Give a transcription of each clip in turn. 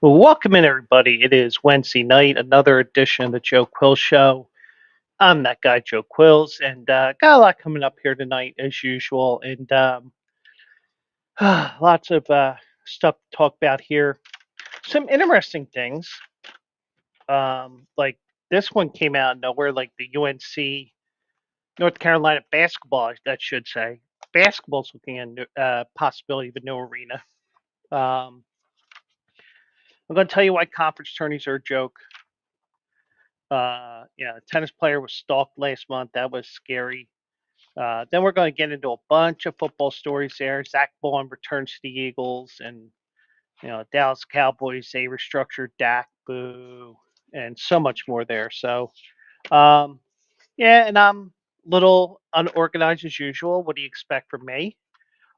Well, welcome in, everybody. It is Wednesday night, another edition of the Joe Quills Show. I'm that guy, Joe Quills, and got a lot coming up here tonight, as usual, and lots of stuff to talk about here. Some interesting things, like this one came out of nowhere, like the UNC North Carolina basketball, that should say. Basketball's looking at possibility of a new arena. Um, I'm going to tell you why conference tourneys are a joke. A tennis player was stalked last month. That was scary. Then we're going to get into a bunch of football stories there. Zack Baun returns to the Eagles, and Dallas Cowboys, they restructured Dak, boo, and so much more there. So, um, yeah, and I'm a little unorganized as usual. What do you expect from me?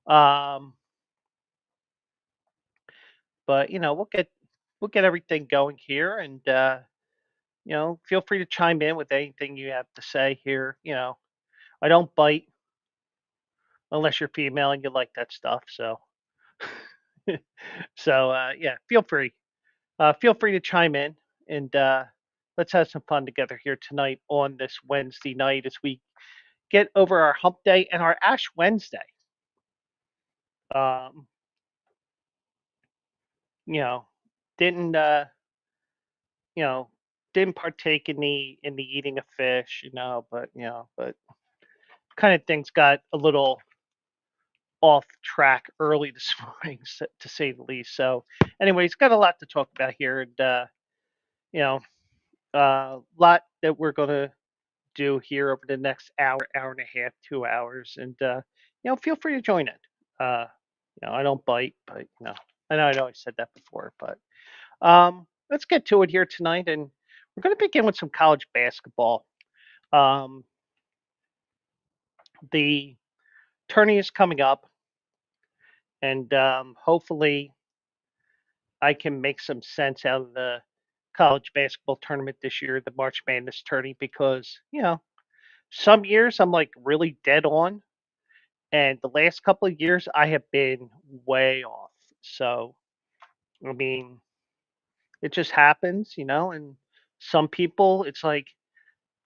Um, but we'll get everything going here, and feel free to chime in with anything you have to say here. I don't bite unless you're female and you like that stuff. So, yeah, feel free to chime in, and let's have some fun together here tonight on this Wednesday night as we get over our Hump Day and our Ash Wednesday. Um, you know, didn't you know didn't partake in the eating of fish, but kind of things got a little off track early this morning, to say the least. So, anyways, got a lot to talk about here, and you know, lot that we're gonna do here over the next hour, hour and a half, 2 hours, and feel free to join it. Uh, I don't bite, but I know I said that before, but let's get to it here tonight, and we're going to begin with some college basketball. Um, the tourney is coming up, and hopefully, I can make some sense out of the college basketball tournament this year, the March Madness tourney, because some years I'm like really dead on, and the last couple of years I have been way off. So I mean, it just happens, and some people, it's like,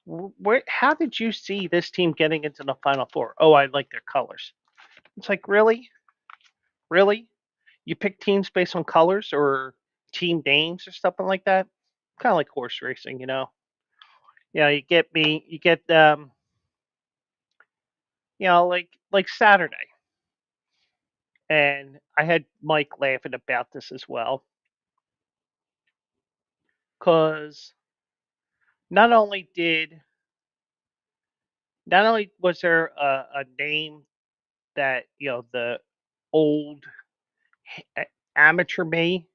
Where? How did you see this team getting into the Final Four? Oh, I like their colors. It's like, really, really, you pick teams based on colors or team names or something like that. Kind of like horse racing. Yeah, you get me. You get like Saturday, and I had Mike laughing about this as well, because not only did not only was there a name that the old amateur me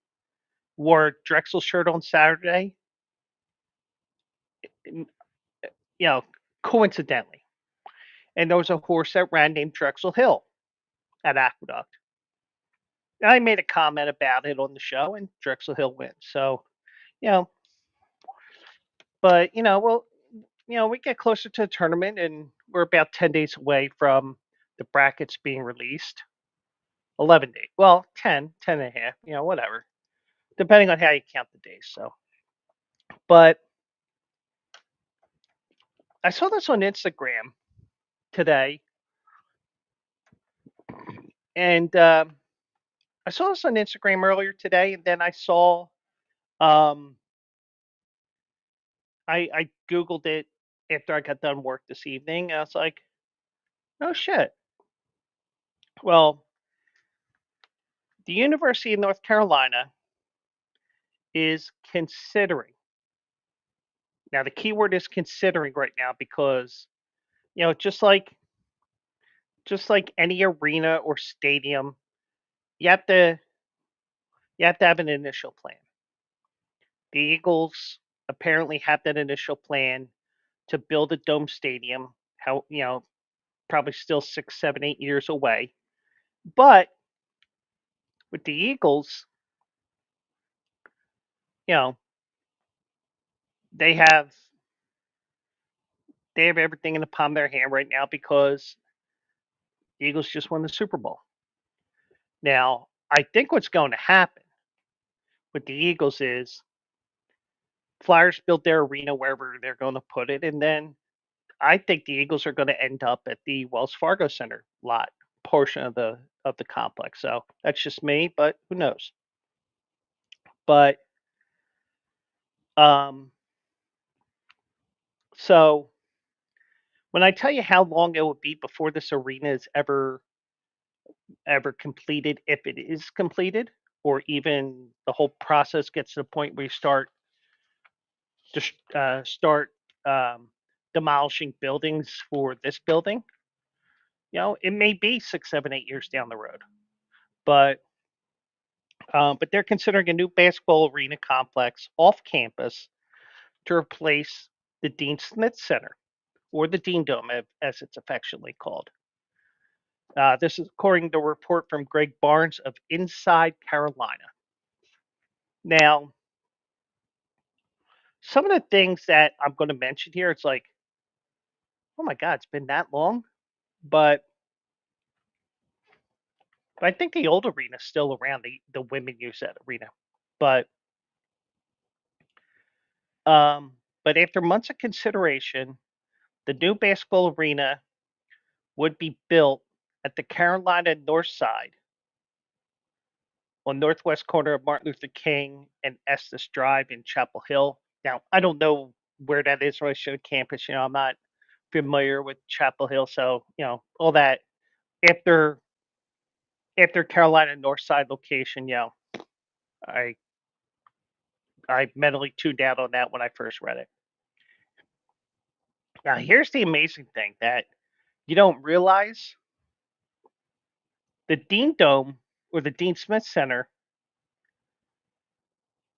wore Drexel shirt on Saturday, n- you know, coincidentally. And there was a horse that ran named Drexel Hill at Aqueduct. And I made a comment about it on the show, and Drexel Hill wins. So, you know, well, we get closer to the tournament, and we're about 10 days away from the brackets being released. 11 days. Well, 10, 10 and a half, whatever, depending on how you count the days. So, but I saw this on Instagram today, and I saw this on Instagram earlier today, and then um, I googled it after I got done work this evening. And I was like, oh shit. Well, the University of North Carolina is considering. Now the key word is considering right now, because just like any arena or stadium, you have to have an initial plan. The Eagles apparently have that initial plan to build a dome stadium. How probably still 6, 7, 8 years away. But with the Eagles, you know, they have everything in the palm of their hand right now, because the Eagles just won the Super Bowl. Now, I think what's going to happen with the Eagles is Flyers build their arena wherever they're going to put it, and then I think the Eagles are going to end up at the Wells Fargo Center lot portion of the complex. So that's just me, but who knows? But um, so when I tell you how long it will be before this arena is ever completed, if it is completed, or even the whole process gets to the point where you start um, demolishing buildings for this building, it may be 6, 7, 8 years down the road. But they're considering a new basketball arena complex off campus to replace the Dean Smith Center, or the Dean Dome, as it's affectionately called. This is according to a report from Greg Barnes of Inside Carolina. Now, some of the things that I'm going to mention here, it's like, oh my God, it's been that long. But I think the old arena is still around. The women use that arena. But um, but after months of consideration, the new basketball arena would be built at the Carolina North Side, on northwest corner of Martin Luther King and Estes Drive in Chapel Hill. Now, I don't know where that is relative to campus. I'm not familiar with Chapel Hill, so all that after after Carolina North Side location. I I mentally tuned out on that when I first read it. Now, here's the amazing thing that you don't realize: the Dean Dome, or the Dean Smith Center,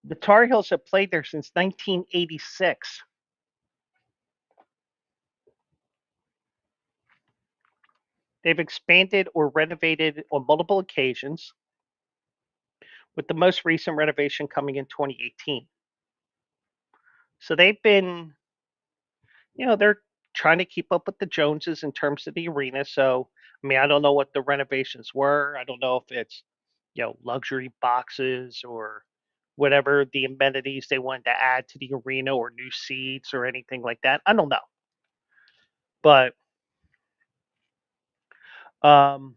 the Tar Heels have played there since 1986. They've expanded or renovated on multiple occasions, with the most recent renovation coming in 2018. So they've been, they're trying to keep up with the Joneses in terms of the arena. So, I mean, I don't know what the renovations were. I don't know if it's, luxury boxes or whatever the amenities they wanted to add to the arena, or new seats or anything like that. I don't know. But um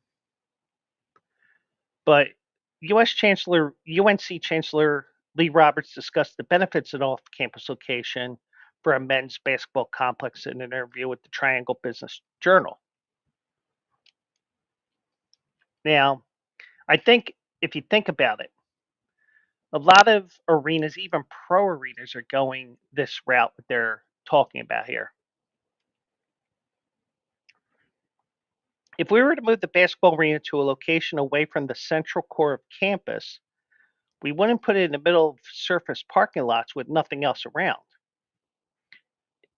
but UNC Chancellor Lee Roberts discussed the benefits of off-campus location for a men's basketball complex in an interview with the Triangle Business Journal. Now, I think if you think about it, a lot of arenas, even pro arenas, are going this route that they're talking about here. If we were to move the basketball arena to a location away from the central core of campus, we wouldn't put it in the middle of surface parking lots with nothing else around.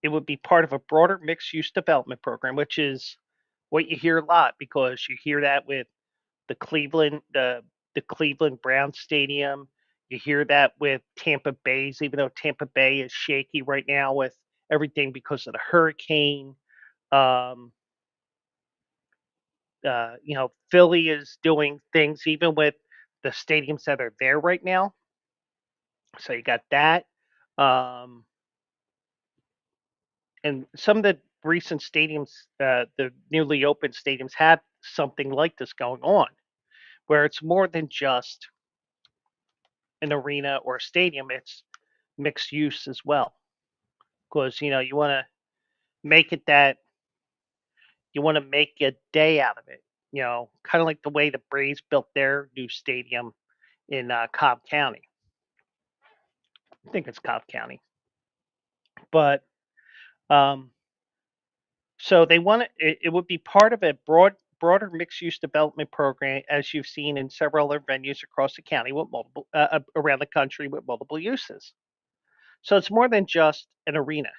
It would be part of a broader mixed use development program, which is what you hear a lot, because you hear that with the Cleveland Browns stadium. You hear that with Tampa Bay's, even though Tampa Bay is shaky right now with everything because of the hurricane. Um, Philly is doing things even with the stadiums that are there right now. So you got that. Um, and some of the recent stadiums, the newly opened stadiums, have something like this going on, where it's more than just an arena or a stadium; it's mixed use as well. Because you want to make it that you want to make a day out of it. Kind of like the way the Braves built their new stadium in Cobb County. I think it's Cobb County, but um, so they want it would be part of a broader mixed-use development program, as you've seen in several other venues across the county with multiple around the country with multiple uses. So it's more than just an arena.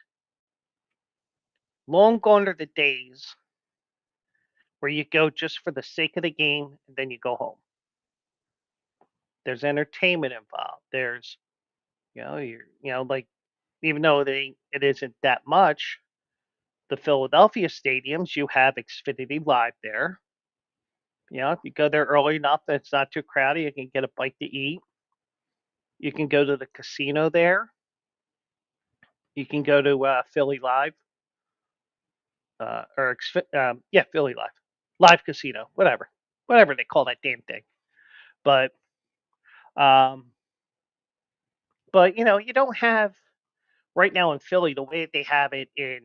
Long gone are the days where you go just for the sake of the game and then you go home. There's entertainment involved. There's like, even though it isn't that much, the Philadelphia stadiums, you have Xfinity Live there. If you go there early enough that it's not too crowded, you can get a bite to eat. You can go to the casino there. You can go to Philly Live, yeah, Philly Live, Live Casino, whatever they call that damn thing. But um, you don't have right now in Philly the way they have it in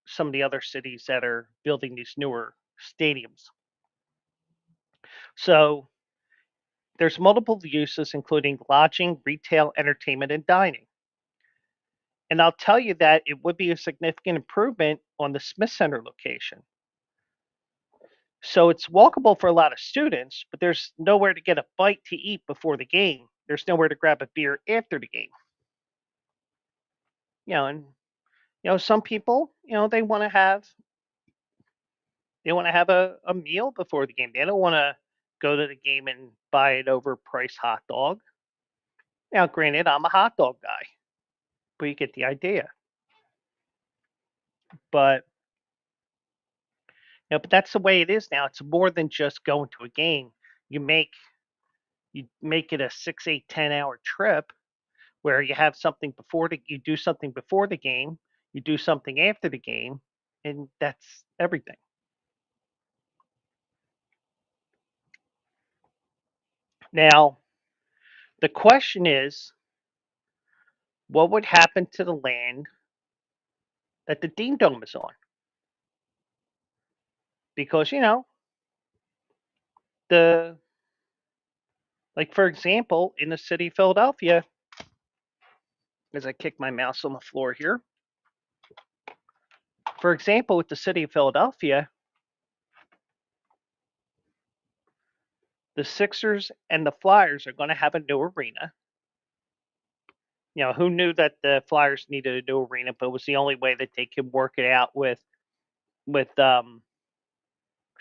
some of the other cities that are building these newer stadiums. So there's multiple uses, including lodging, retail, entertainment, and dining. And I'll tell you that it would be a significant improvement on the Smith Center location. So it's walkable for a lot of students, but there's nowhere to get a bite to eat before the game. There's nowhere to grab a beer after the game. And some people, they want to have a meal before the game. They don't want to go to the game and buy an overpriced hot dog. Now, granted, I'm a hot dog guy, but you get the idea. But but that's the way it is now. It's more than just going to a game. You make you make it a 6, 8, 10 hour trip where you do something before the game, you do something after the game, and that's everything. Now, the question is, what would happen to the land that the Dean Dome is on because the like for example in the city of Philadelphia, as I kick my mouse on the floor here. For example, with the city of Philadelphia, the Sixers and the Flyers are going to have a new arena. Who knew that the Flyers needed a new arena, but it was the only way that they could work it out with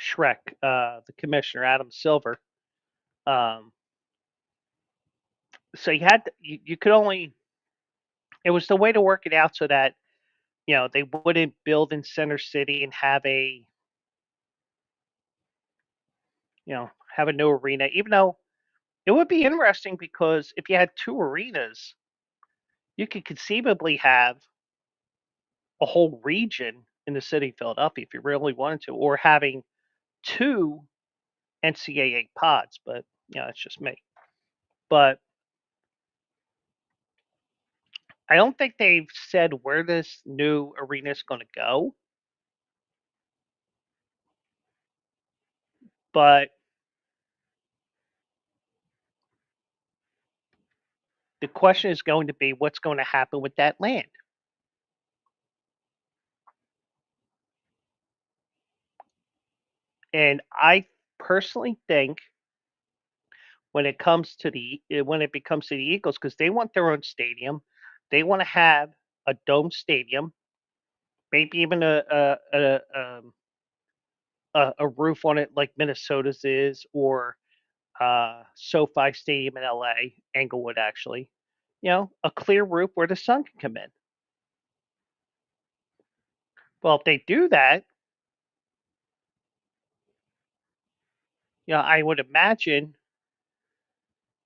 Shrek, the commissioner, Adam Silver. Um, so you could only it was the way to work it out so that they wouldn't build in Center City and have a new arena, even though it would be interesting because if you had two arenas, you could conceivably have a whole region in the city of Philadelphia if you really wanted to, or having two NCAA pods. But it's just me. But I don't think they've said where this new arena is going to go. But the question is going to be what's going to happen with that land. And I personally think when it becomes to the Eagles, because they want their own stadium, they want to have a dome stadium, maybe even a roof on it like Minnesota's is, or SoFi Stadium in LA, Englewood actually. A clear roof where the sun can come in. Well, if they do that, I would imagine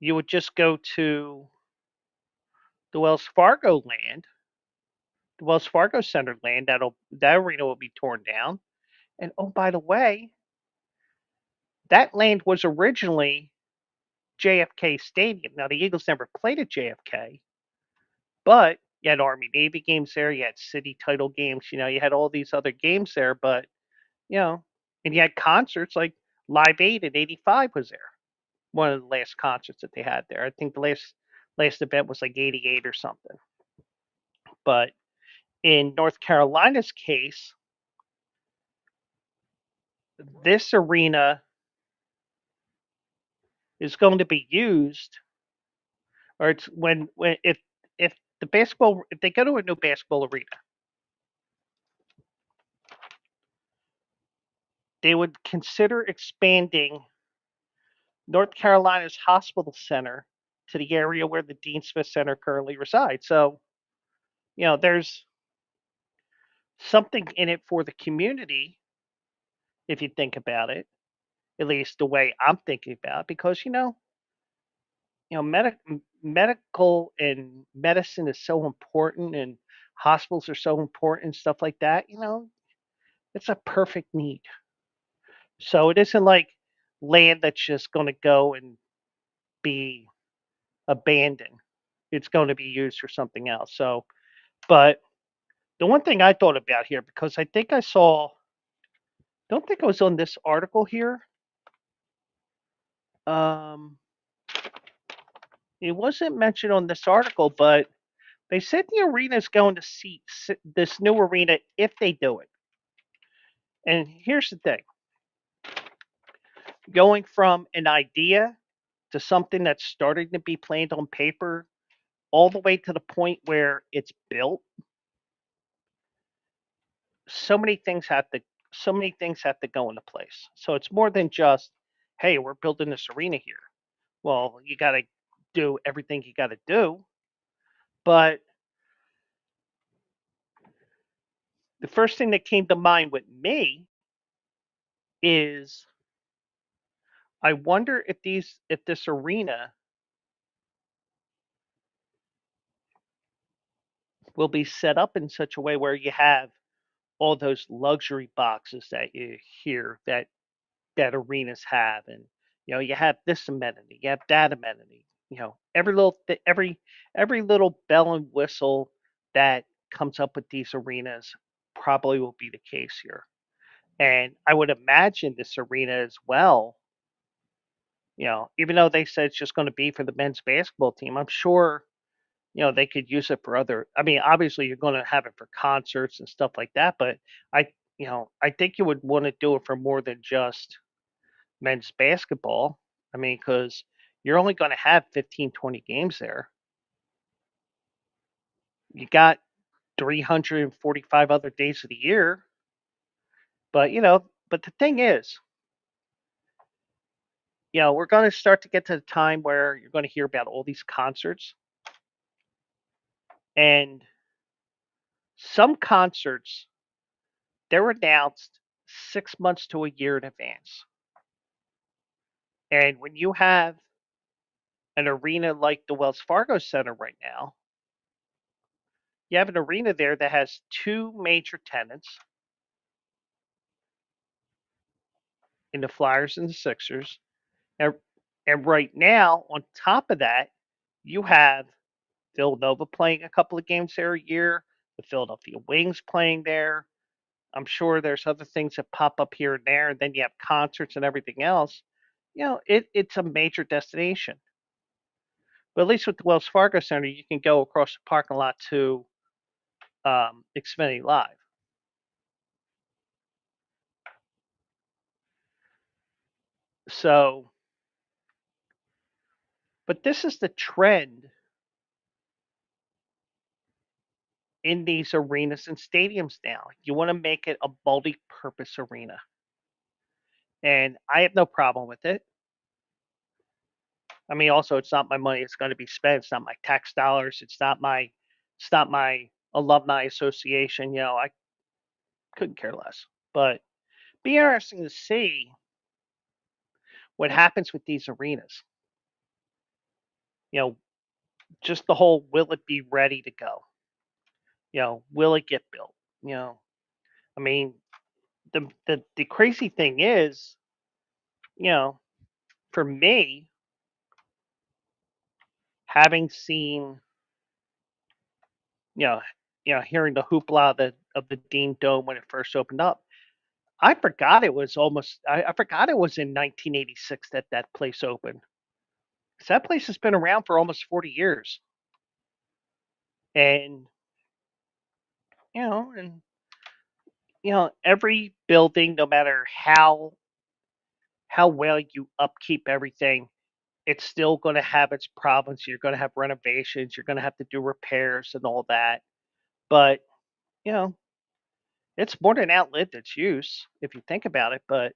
you would just go to the Wells Fargo land, the Wells Fargo Center land. That arena will be torn down. And oh, by the way, that land was originally JFK Stadium. Now the Eagles never played at JFK, but you had Army Navy games there, you had city title games, you had all these other games there, but you know, and you had concerts like Live Aid in '85 was there. One of the last concerts that they had there. I think the last event was like '88 or something. But in North Carolina's case, this arena is going to be used, or it's when if they go to a new basketball arena, they would consider expanding North Carolina's hospital center to the area where the Dean Smith Center currently resides. So, there's something in it for the community if you think about it, at least the way I'm thinking about it, because medical and medicine is so important, and hospitals are so important and stuff like that. It's a perfect need. So it isn't like land that's just going to go and be abandoned. It's going to be used for something else. So, but the one thing I thought about here, because I think I saw, don't think I was on this article here. Um, it wasn't mentioned on this article, but they said the arena is going to see this new arena if they do it. And here's the thing: going from an idea to something that's starting to be planned on paper, all the way to the point where it's built, so many things have to so many things have to go into place. So it's more than just, hey, we're building this arena here. Well, you got to do everything you got to do, but the first thing that came to mind with me is I wonder if this arena will be set up in such a way where you have all those luxury boxes that you hear that arenas have, and you have this amenity, you have that amenity, every little bell and whistle that comes up with these arenas. probably will be the case here. And I would imagine this arena as well, even though they said it's just going to be for the men's basketball team, I'm sure, they could use it for other. I mean, obviously you're going to have it for concerts and stuff like that, but I, I think you would want to do it for more than just men's basketball. I mean, because you're only going to have 15, 20 games there. You got 345 other days of the year. But the thing is, we're going to start to get to the time where you're going to hear about all these concerts. And some concerts, they're announced 6 months to a year in advance. And when you have an arena like the Wells Fargo Center right now, you have an arena there that has two major tenants in the Flyers and the Sixers. And, and right now, on top of that, you have Villanova playing a couple of games there a year, the Philadelphia Wings playing there. I'm sure there's other things that pop up here and there, and then you have concerts and everything else. It's a major destination. But at least with the Wells Fargo Center, you can go across the parking lot to Xfinity Live. So, but this is the trend in these arenas and stadiums now. You want to make it a multi-purpose arena, and I have no problem with it. I mean, also, it's not my money. It's going to be spent. It's not my tax dollars. It's not my alumni association. I couldn't care less. But be interesting to see what happens with these arenas. You know, just the whole will it be ready to go? Will it get built? I mean, the crazy thing is, you know, for me, having seen, you know, hearing the hoopla of the Dean Dome when it first opened up, I forgot it was almost. I forgot it was in 1986 that that place opened. 'Cause that place has been around for almost 40 years, and and every building, no matter how well you upkeep everything, it's still going to have its problems. You're going to have renovations. You're going to have to do repairs and all that. But you know, it's more than outlived its use if you think about it. But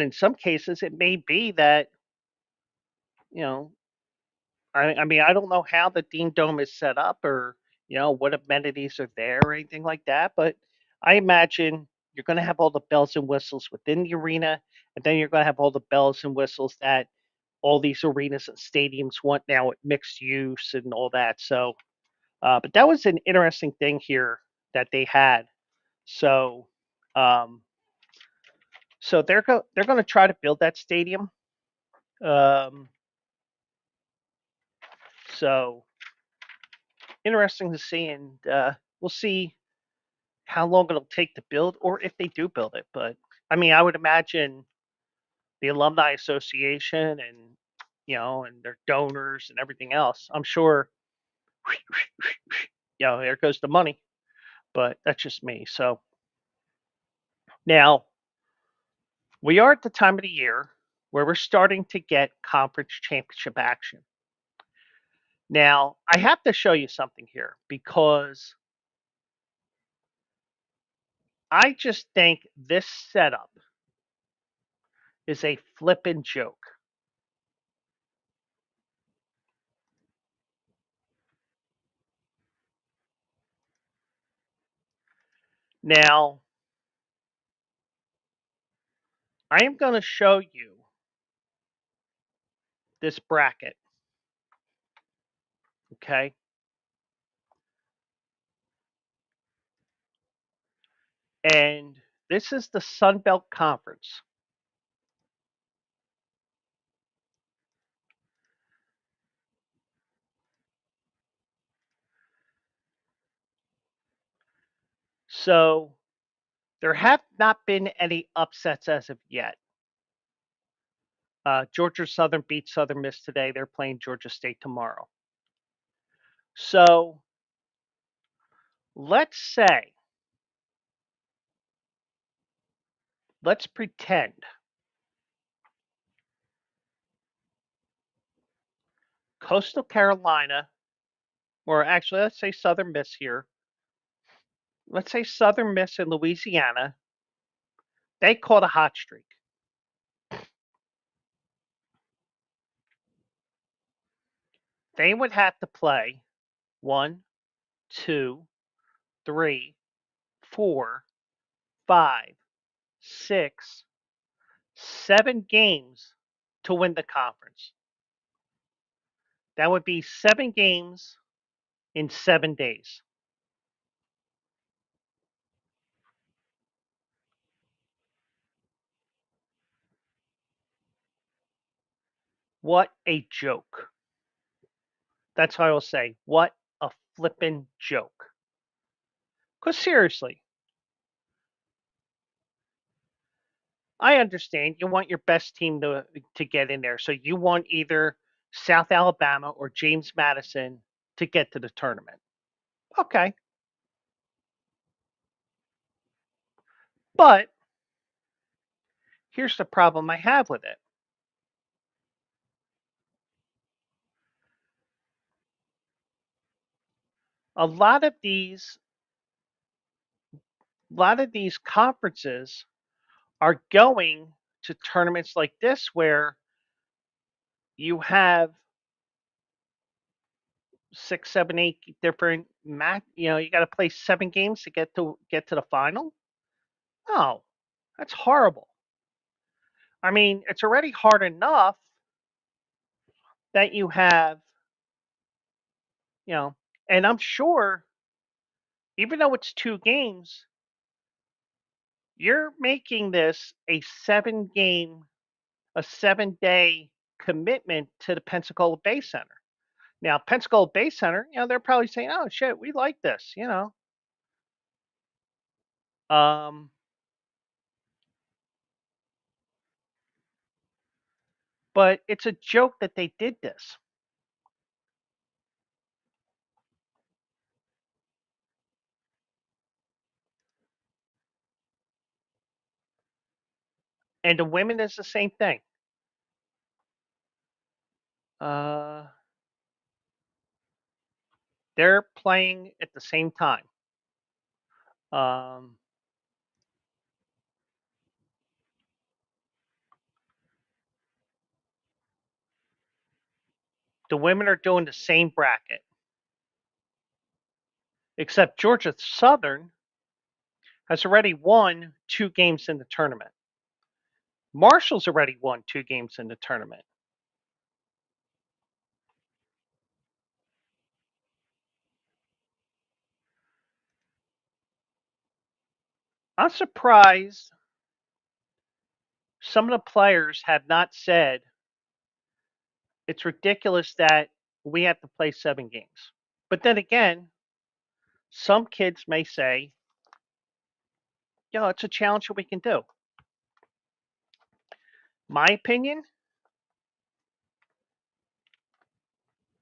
in some cases, it may be that you know I mean, I don't know how the Dean Dome is set up or, what amenities are there or anything like that, but I imagine you're going to have all the bells and whistles within the arena, and then you're going to have all the bells and whistles that all these arenas and stadiums want now with mixed use and all that. So, but that was an interesting thing here that they had. So, um, so they're going to try to build that stadium. Um, so interesting to see, and we'll see how long it'll take to build or if they do build it. But I mean, I would imagine the alumni association and and their donors and everything else. I'm sure, there goes the money. But that's just me. So now we are at the time of the year where we're starting to get conference championship action. Now I have to show you something here because I just think this setup is a flippin' joke. Now, I am going to show you this bracket, okay? And this is the Sun Belt Conference. So there have not been any upsets as of yet. Georgia Southern beat Southern Miss today. They're playing Georgia State tomorrow. So let's say, let's pretend Coastal Carolina, or actually, let's say Southern Miss here. Let's say Southern Miss in Louisiana, they caught a hot streak. They would have to play one, two, three, four, five, 6, 7 games to win the conference. That would be 7 games in 7 days. What a joke. That's how I will say. What a flippin' joke. Because seriously, I understand you want your best team to get in there. So you want either South Alabama or James Madison to get to the tournament. Okay. But here's the problem I have with it. A lot of these conferences are going to tournaments like this where you have 6, 7, 8 different match. You got to play 7 games to get to the final. No, that's horrible. I mean, it's already hard enough that you have, you know, and I'm sure, even though it's 2 games, you're making this a 7-day commitment to the Pensacola Bay Center. Now, Pensacola Bay Center, they're probably saying, "Oh shit, we like this." Um, but it's a joke that they did this. And the women is the same thing. Uh, they're playing at the same time. Um, the women are doing the same bracket, except Georgia Southern has already won 2 games in the tournament. Marshall's already won 2 games in the tournament. I'm surprised some of the players have not said it's ridiculous that we have to play 7 games. But then again, some kids may say, it's a challenge that we can do. My opinion,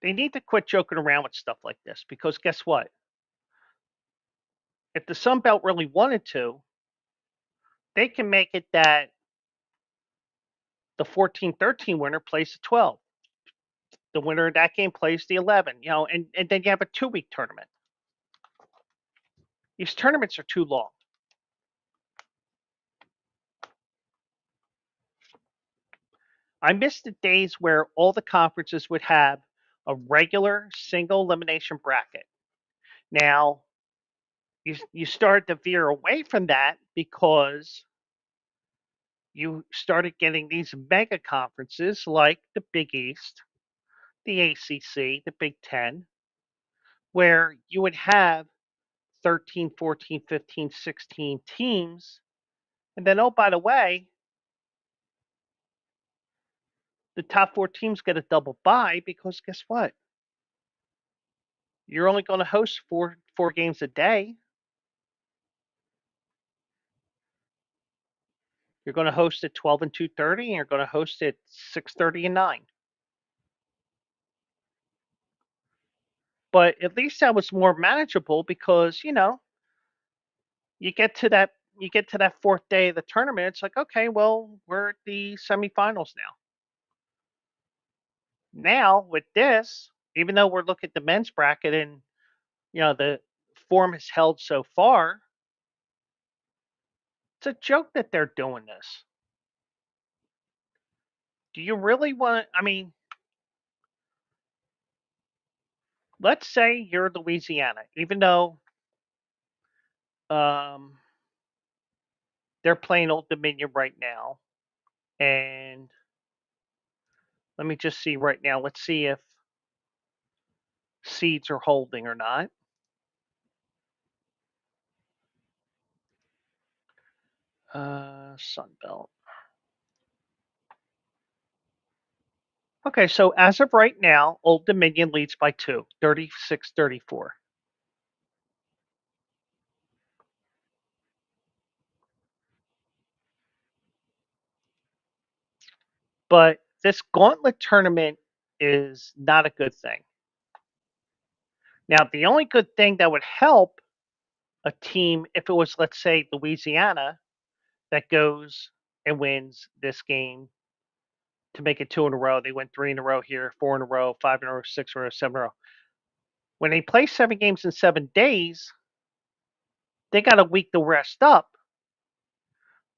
they need to quit joking around with stuff like this because guess what? If the Sun Belt really wanted to, they can make it that the 14-13 winner plays the 12. The winner of that game plays the 11, and then you have a 2-week tournament. These tournaments are too long. I miss the days where all the conferences would have a regular single elimination bracket. Now, you started to veer away from that because you started getting these mega conferences like the Big East, the ACC, the Big Ten, where you would have 13, 14, 15, 16 teams. And then, oh, by the way, the top 4 teams get a double bye because guess what? You're only going to host four games a day. You're going to host at 12 and 2:30, and you're going to host at 6:30 and 9. But at least that was more manageable because you get to that you get to that fourth day of the tournament. It's like, okay, well, we're at the semifinals now. Now with this, even though we're looking at the men's bracket and the form has held so far, it's a joke that they're doing this. Do you really want? I mean, let's say you're Louisiana, even though um, they're playing Old Dominion right now, and let me just see right now. Let's see if seeds are holding or not. Sun Belt. Okay, so as of right now, Old Dominion leads by 2, 36-34. But this gauntlet tournament is not a good thing. Now, the only good thing that would help a team if it was, let's say, Louisiana that goes and wins this game to make it 2 in a row. They went 3 in a row here, 4 in a row, 5 in a row, 6 in a row, 7 in a row. When they play 7 games in 7 days, they got a week to rest up.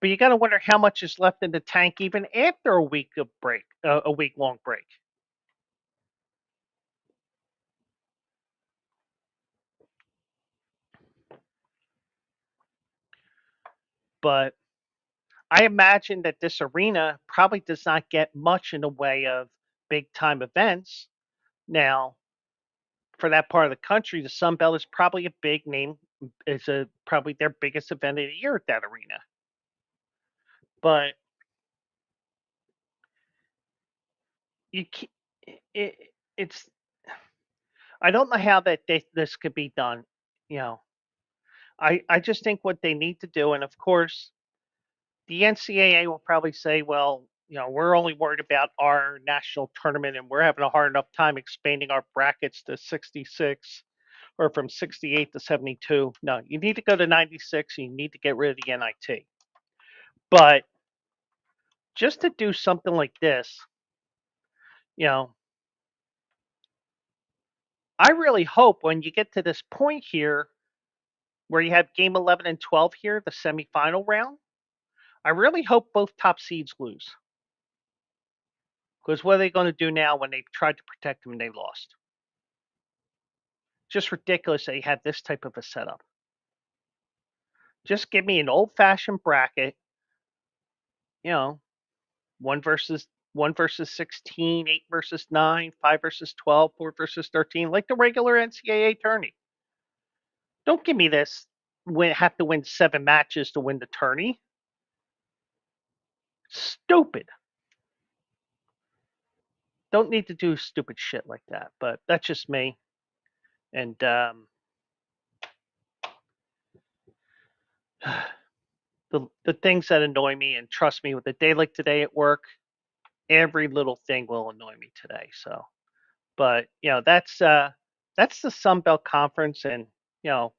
But you got to wonder how much is left in the tank even after a week of break, a week long break. But I imagine that this arena probably does not get much in the way of big time events. Now, for that part of the country, the Sun Belt is probably a big name. Is probably their biggest event of the year at that arena. But you, it, it's I don't know how this could be done. You know, I just think what they need to do, and of course, the NCAA will probably say, well, we're only worried about our national tournament, and we're having a hard enough time expanding our brackets to 66 or from 68 to 72. No, you need to go to 96. And you need to get rid of the NIT. But just to do something like this, you know, I really hope when you get to this point here where you have game 11 and 12 here, the semifinal round, I really hope both top seeds lose. Because what are they going to do now when they tried to protect them and they lost? Just ridiculous that you had this type of a setup. Just give me an old fashioned bracket, you know, one versus 16, 8 versus 9, 5 versus 12, 4 versus 13, like the regular NCAA tourney. Don't give me this have to win 7 matches to win the tourney. Stupid. Don't need to do stupid shit like that. But that's just me. And the things that annoy me, and trust me, with a day like today at work, every little thing will annoy me today. So, but that's the Sun Belt Conference, and you know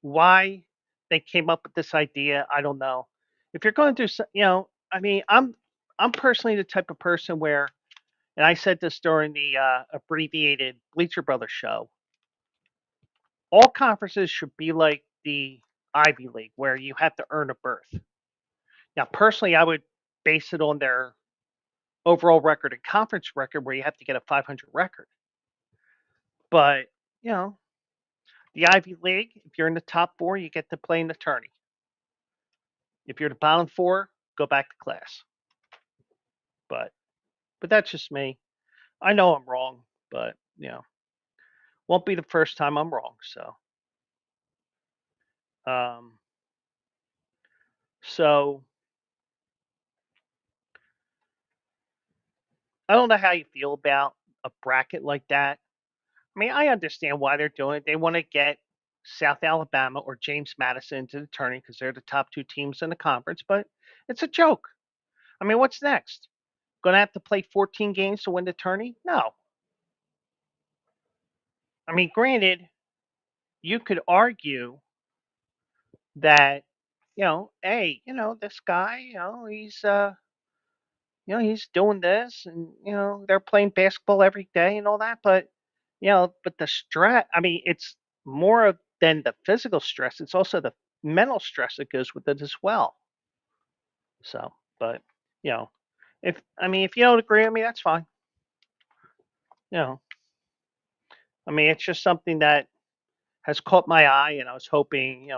why they came up with this idea. I don't know. If you're going to do, I mean, I'm personally the type of person where, and I said this during the abbreviated Bleacher Brothers show. All conferences should be like the Ivy League, where you have to earn a berth. Now, personally, I would base it on their overall record and conference record, where you have to get a 500 record. But you know, the Ivy League, if you're in the top 4, you get to play in the tourney. If you're the bottom 4, go back to class. But that's just me. I know I'm wrong, but won't be the first time I'm wrong. Um, so I don't know how you feel about a bracket like that. I mean, I understand why they're doing it. They want to get South Alabama or James Madison to the tourney because they're the top two teams in the conference, but it's a joke. I mean, what's next? Going to have to play 14 games to win the tourney? No. I mean, granted, you could argue that, hey, this guy, he's doing this and, they're playing basketball every day and all that. But, but the stress, I mean, it's more than the physical stress. It's also the mental stress that goes with it as well. So, but, you know, if you don't agree with me, that's fine. You know, I mean, it's just something that has caught my eye and I was hoping,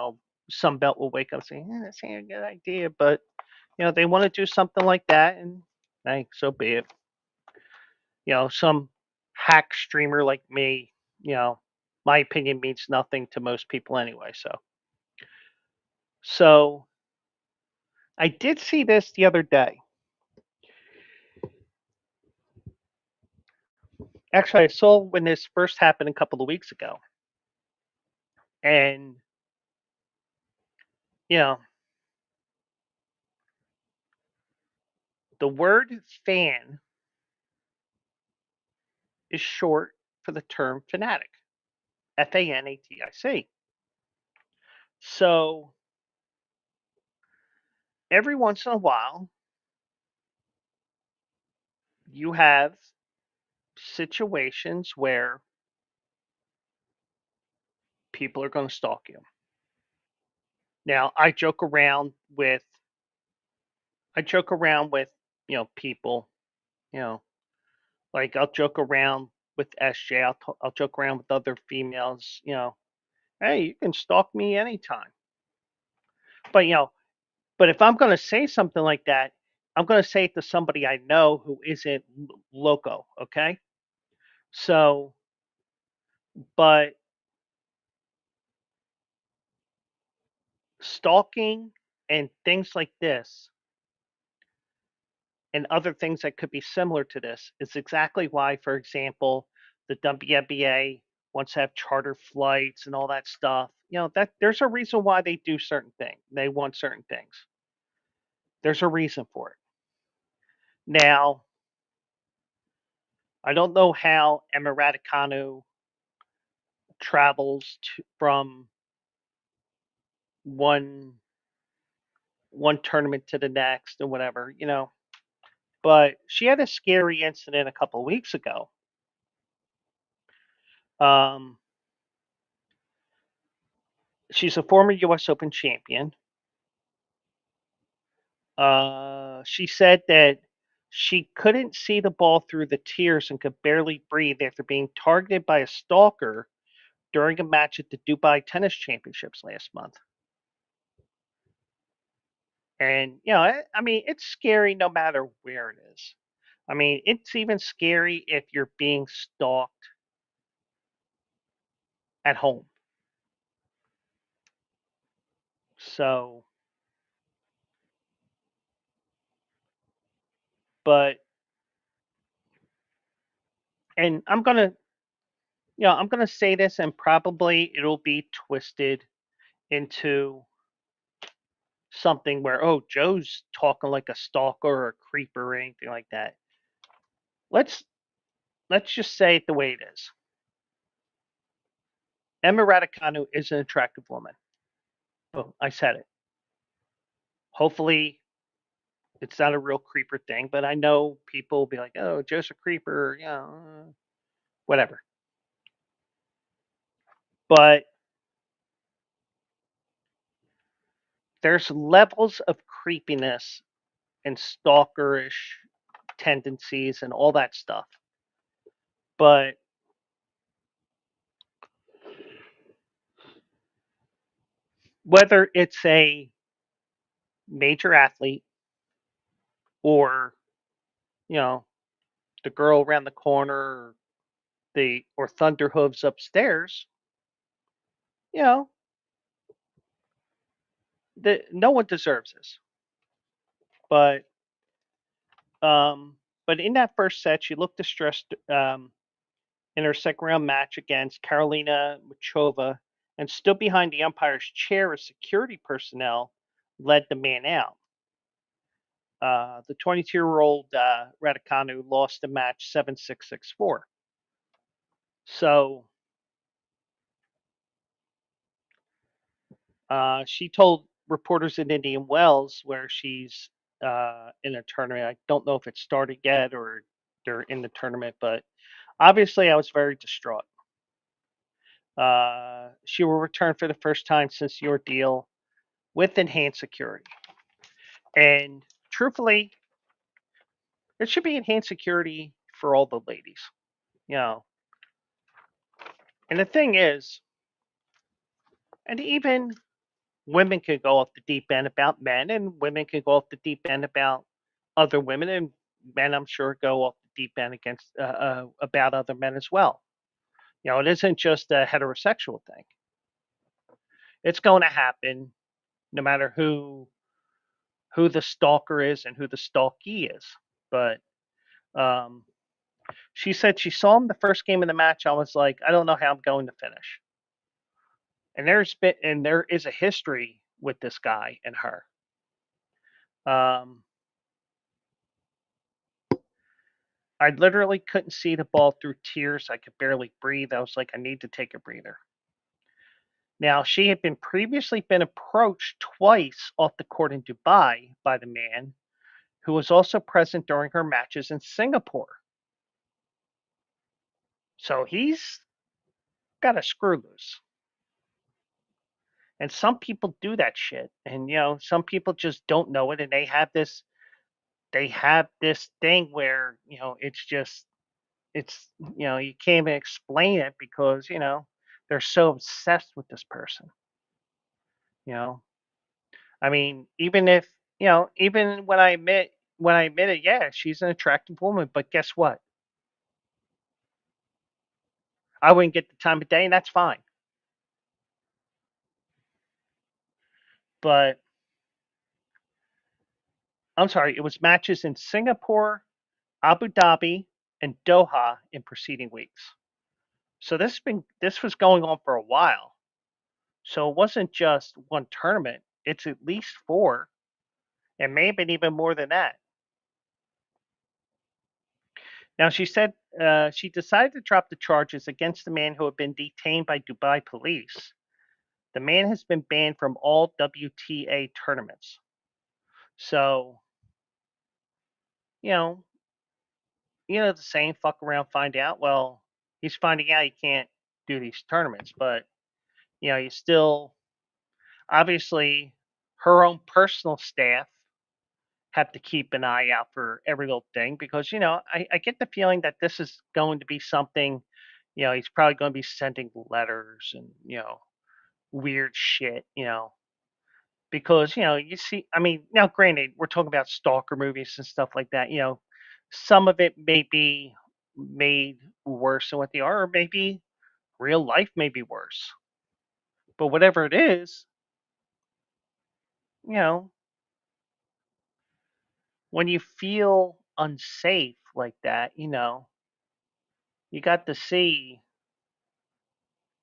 some belt will wake up and say, this ain't a good idea. But, they want to do something like that and hey, so be it. Some hack streamer like me, my opinion means nothing to most people anyway. So I did see this the other day. Actually, I saw when this first happened a couple of weeks ago. And, you know, the word fan is short for the term fanatic. FANATIC. So every once in a while, you have situations where people are going to stalk you. Now, I joke around with, people, you know, like I'll joke around with SJ. I'll joke around with other females, hey, you can stalk me anytime. But, but if I'm going to say something like that, I'm going to say it to somebody I know who isn't loco, okay? So, but stalking and things like this and other things that could be similar to this is exactly why, for example, the WNBA wants to have charter flights and all that stuff. That there's a reason why they do certain things. They want certain things. There's a reason for it. Now, I don't know how Emma Raducanu travels from one one tournament to the next and whatever, But she had a scary incident a couple of weeks ago. Um, she's a former U.S. Open champion. She said that she couldn't see the ball through the tears and could barely breathe after being targeted by a stalker during a match at the Dubai Tennis Championships last month. And, I mean, it's scary no matter where it is. I mean, it's even scary if you're being stalked at home. So, but, and I'm going to say this and probably it'll be twisted into something where, oh, Joe's talking like a stalker or a creeper or anything like that. Let's just say it the way it is. Emma Raducanu is an attractive woman. Oh, I said it. Hopefully, it's not a real creeper thing, but I know people will be like, "Oh, Joe's a creeper," whatever. But there's levels of creepiness and stalkerish tendencies and all that stuff. But whether it's a major athlete or, you know, the girl around the corner or Thunder Hooves upstairs, you know, no one deserves this. But but in that first set, she looked distressed in her second round match against Karolina Muchova and stood behind the umpire's chair as security personnel led the man out. The 22-year-old Raducanu lost the match 7-6, 6-4. So she told reporters in Indian Wells, where she's in a tournament. I don't know if it started yet or they're in the tournament, but obviously I was very distraught. She will return for the first time since the ordeal with enhanced security. And truthfully, there should be enhanced security for all the ladies, you know. And the thing is, and even women could go off the deep end about men, and women could go off the deep end about other women, and men, I'm sure, go off the deep end against about other men as well. You know, it isn't just a heterosexual thing. It's going to happen no matter who the stalker is and who the stalkee is. But um, she said she saw him the first game of the match. I was like, I don't know how I'm going to finish. And there is a history with this guy and her. Um, I literally couldn't see the ball through tears. I could barely breathe. I was like, I need to take a breather. Now, she had previously been approached twice off the court in Dubai by the man who was also present during her matches in Singapore. So he's got a screw loose. And some people do that shit. And some people just don't know it, and they have this thing where, it's you can't even explain it because, they're so obsessed with this person. You know. I mean, even when I admit it, yeah, she's an attractive woman, but guess what? I wouldn't get the time of day, and that's fine. But I'm sorry, it was matches in Singapore, Abu Dhabi, and Doha in preceding weeks. So this was going on for a while. So it wasn't just one tournament; it's at least four, and maybe even more than that. Now, she said she decided to drop the charges against the man who had been detained by Dubai police. The man has been banned from all WTA tournaments. So, you know, the saying, fuck around, find out. Well, he's finding out he can't do these tournaments, but, you still, obviously, her own personal staff have to keep an eye out for every little thing because, I get the feeling that this is going to be something, he's probably going to be sending letters and, weird shit, because you see, I mean, now granted, we're talking about stalker movies and stuff like that. Some of it may be made worse than what they are, or maybe real life may be worse. But whatever it is, you know when you feel unsafe like that, you got to see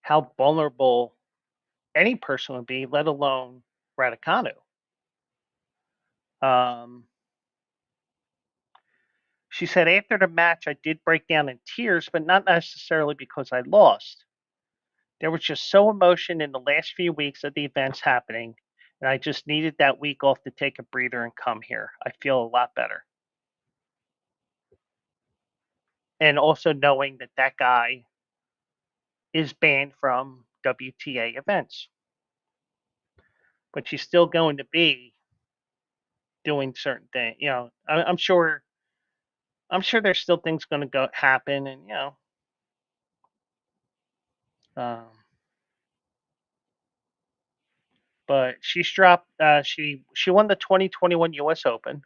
how vulnerable any person would be, let alone Raducanu. um She said, after the match, I did break down in tears, but not necessarily because I lost. There was just so emotion in the last few weeks of the events happening, and I just needed that week off to take a breather and come here. I feel a lot better. And also knowing that that guy is banned from WTA events, but she's still going to be doing certain things. I'm sure. I'm sure there's still things going to go happen, and um, but she's dropped. She won the 2021 U.S. Open.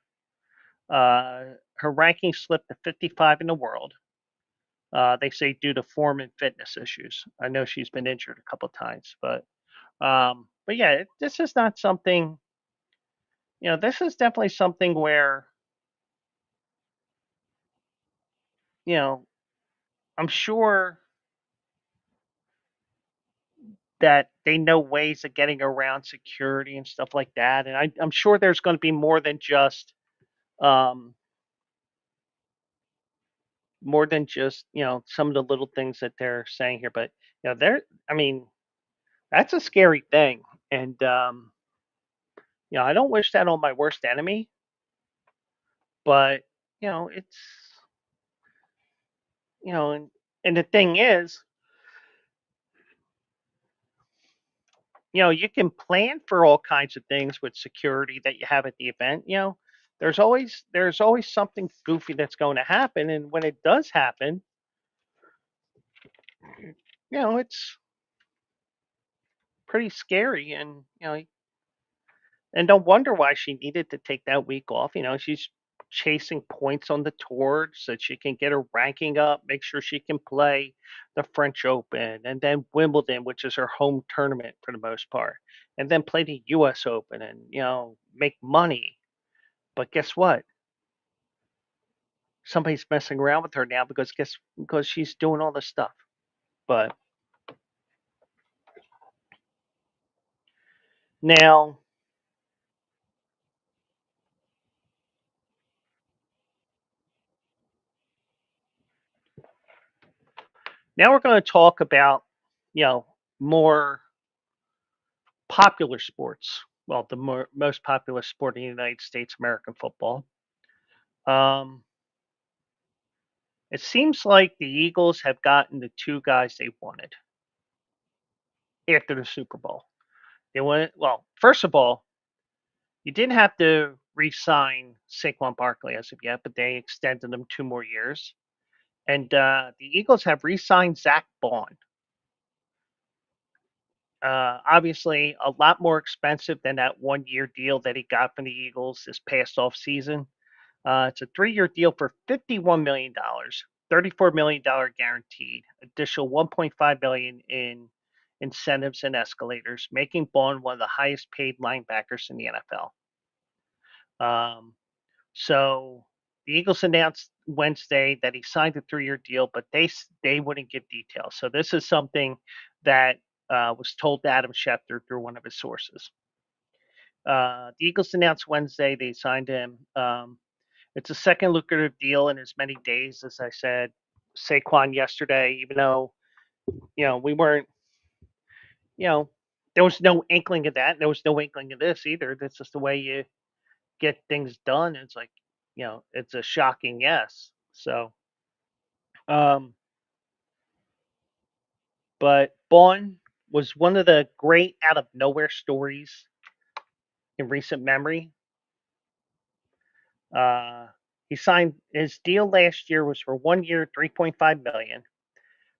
Her ranking slipped to 55 in the world. They say due to form and fitness issues. I know she's been injured a couple of times, but yeah, this is not something. This is definitely something where you know I'm sure that they know ways of getting around security and stuff like that. And I'm sure there's going to be um, more than just some of the little things that they're saying here. But they're I mean that's a scary thing, and I don't wish that on my worst enemy, but it's and the thing is, you can plan for all kinds of things with security that you have at the event. There's always something goofy that's going to happen, and when it does happen, it's pretty scary, and don't wonder why she needed to take that week off. She's chasing points on the tour so that she can get her ranking up, make sure she can play the French Open and then Wimbledon, which is her home tournament for the most part, and then play the US Open and, make money. But guess what? Somebody's messing around with her now because she's doing all this stuff. But now now we're going to talk about, you know, more popular sports. Well, the most popular sport in the United States, American football. Um, it seems like the Eagles have gotten the two guys they wanted after the Super Bowl. They wanted, well, first of all, you didn't have to re-sign Saquon Barkley as of yet, but they extended him 2 more years. And the Eagles have re-signed Zack Baun. Obviously, a lot more expensive than that 1 year deal that he got from the Eagles this past off season. It's a 3 year deal for $51 million, $34 million guaranteed, additional $1.5 million in incentives and escalators, making Bond one of the highest paid linebackers in the NFL. Um, so the Eagles announced Wednesday that he signed a 3 year deal, but they wouldn't give details. So this is something that was told to Adam Schefter through one of his sources. The Eagles announced Wednesday they signed him. It's a second lucrative deal in as many days as I said Saquon yesterday, even though, we weren't, you know, there was no inkling of that. There was no inkling of this either. That's just the way you get things done. It's like, it's a shocking yes. So, um, but Bond was one of the great out of nowhere stories in recent memory. Uh, he signed his deal last year was for 1 year, 3.5 million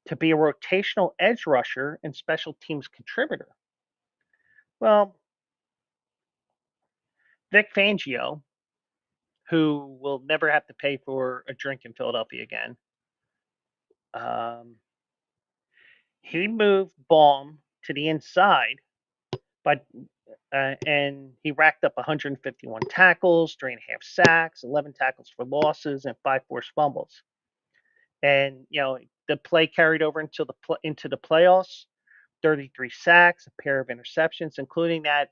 to be a rotational edge rusher and special teams contributor. Well, Vic Fangio, who will never have to pay for a drink in Philadelphia again, um, he moved Baum to the inside, but and he racked up 151 tackles, 3.5 sacks, 11 tackles for losses, and 5 forced fumbles. And the play carried over into the playoffs. 33 sacks, a pair of interceptions, including that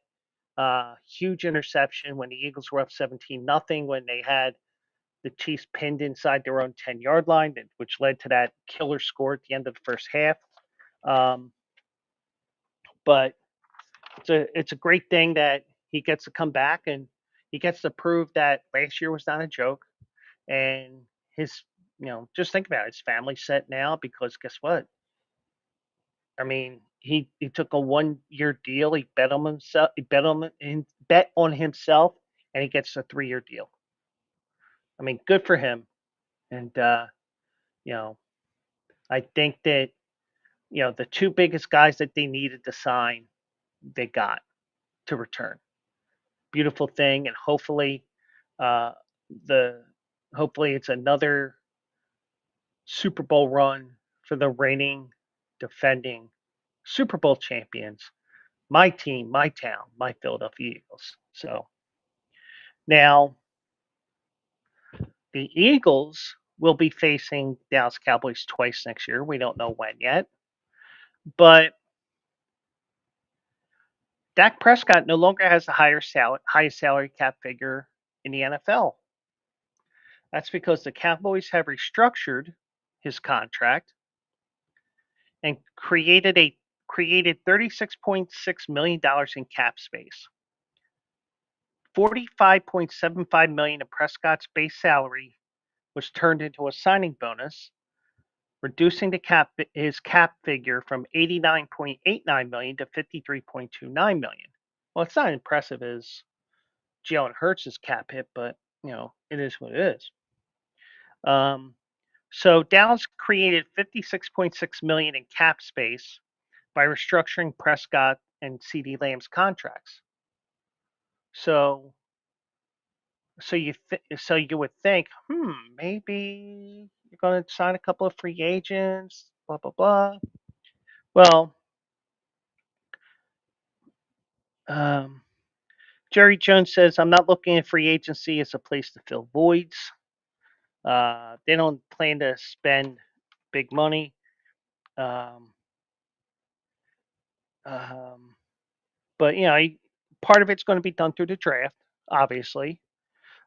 huge interception when the Eagles were up 17-0 when they had the Chiefs pinned inside their own 10-yard line, which led to that killer score at the end of the first half. Um, but it's a great thing that he gets to come back and he gets to prove that last year was not a joke. And his, just think about it, his family's set now because guess what? I mean, he took a 1 year deal. He bet on himself. Bet on himself, and he gets a 3 year deal. I mean, good for him. And you know, I think that the two biggest guys that they needed to sign, they got to return. Beautiful thing, and uh, the hopefully it's another Super Bowl run for the reigning, defending Super Bowl champions, my team, my town, my Philadelphia Eagles. So now the Eagles will be facing Dallas Cowboys twice next year. We don't know when yet, but Dak Prescott no longer has the highest salary cap figure in the NFL. That's because the Cowboys have restructured his contract and created $36.6 million in cap space. $45.75 million of Prescott's base salary was turned into a signing bonus, reducing his cap figure from $89.89 million to $53.29 million. Well, it's not impressive as Jalen Hurts' cap hit, but it is what it is. So Dallas created $56.6 million in cap space by restructuring Prescott and CeeDee Lamb's contracts. So you would think, maybe you're going to sign a couple of free agents, blah blah blah. Well, Jerry Jones says, I'm not looking at free agency as a place to fill voids. They don't plan to spend big money. Um, but part of it's going to be done through the draft, obviously.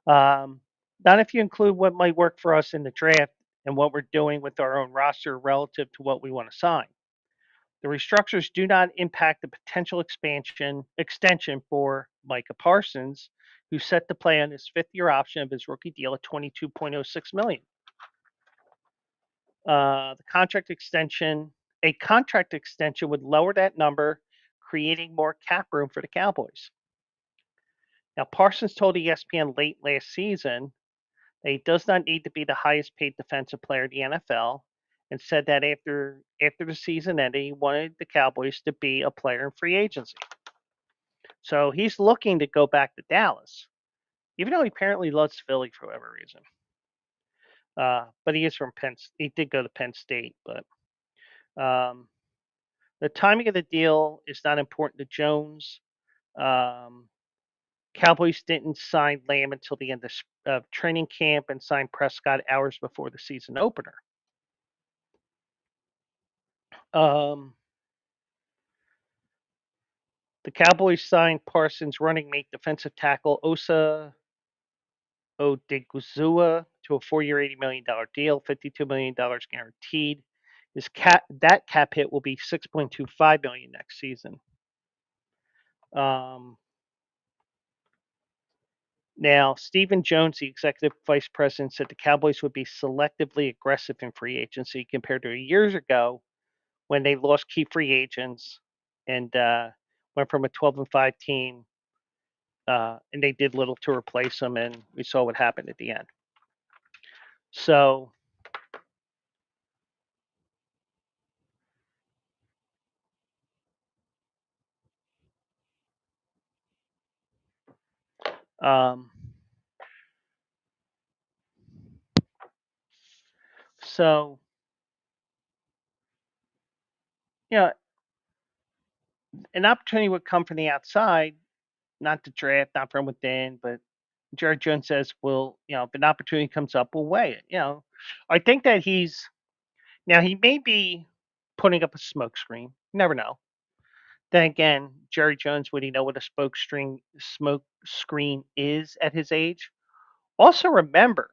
Not if you include what might work for us in the draft and what we're doing with our own roster relative to what we want to sign. The restructures do not impact the potential extension for Micah Parsons, who's set to play on his fifth-year option of his rookie deal at $22.06 million. A contract extension would lower that number, creating more cap room for the Cowboys. Now, Parsons told ESPN late last season that he does not need to be the highest paid defensive player in the NFL, and said that after the season ended, he wanted the Cowboys to be a player in free agency. So he's looking to go back to Dallas, even though he apparently loves Philly for whatever reason. But he is from Penn. He did go to Penn State, but the timing of the deal is not important to Jones. Cowboys didn't sign Lamb until the end of training camp and signed Prescott hours before the season opener. The Cowboys signed Parsons' running mate, defensive tackle Osa Odiguzua, to a 4-year, $80 million deal, $52 million guaranteed. That cap hit will be $6.25 million next season. Now, Stephen Jones, the executive vice president, said the Cowboys would be selectively aggressive in free agency compared to years ago when they lost key free agents and went from a 12-5 team, and they did little to replace them, and we saw what happened at the end. So, um, so an opportunity would come from the outside, not the draft, not from within, but Jerry Jones says, well, if an opportunity comes up, we'll weigh it. I think that he may be putting up a smoke screen. You never know. Then again, Jerry Jones, would he know what a smoke screen is at his age? Also remember,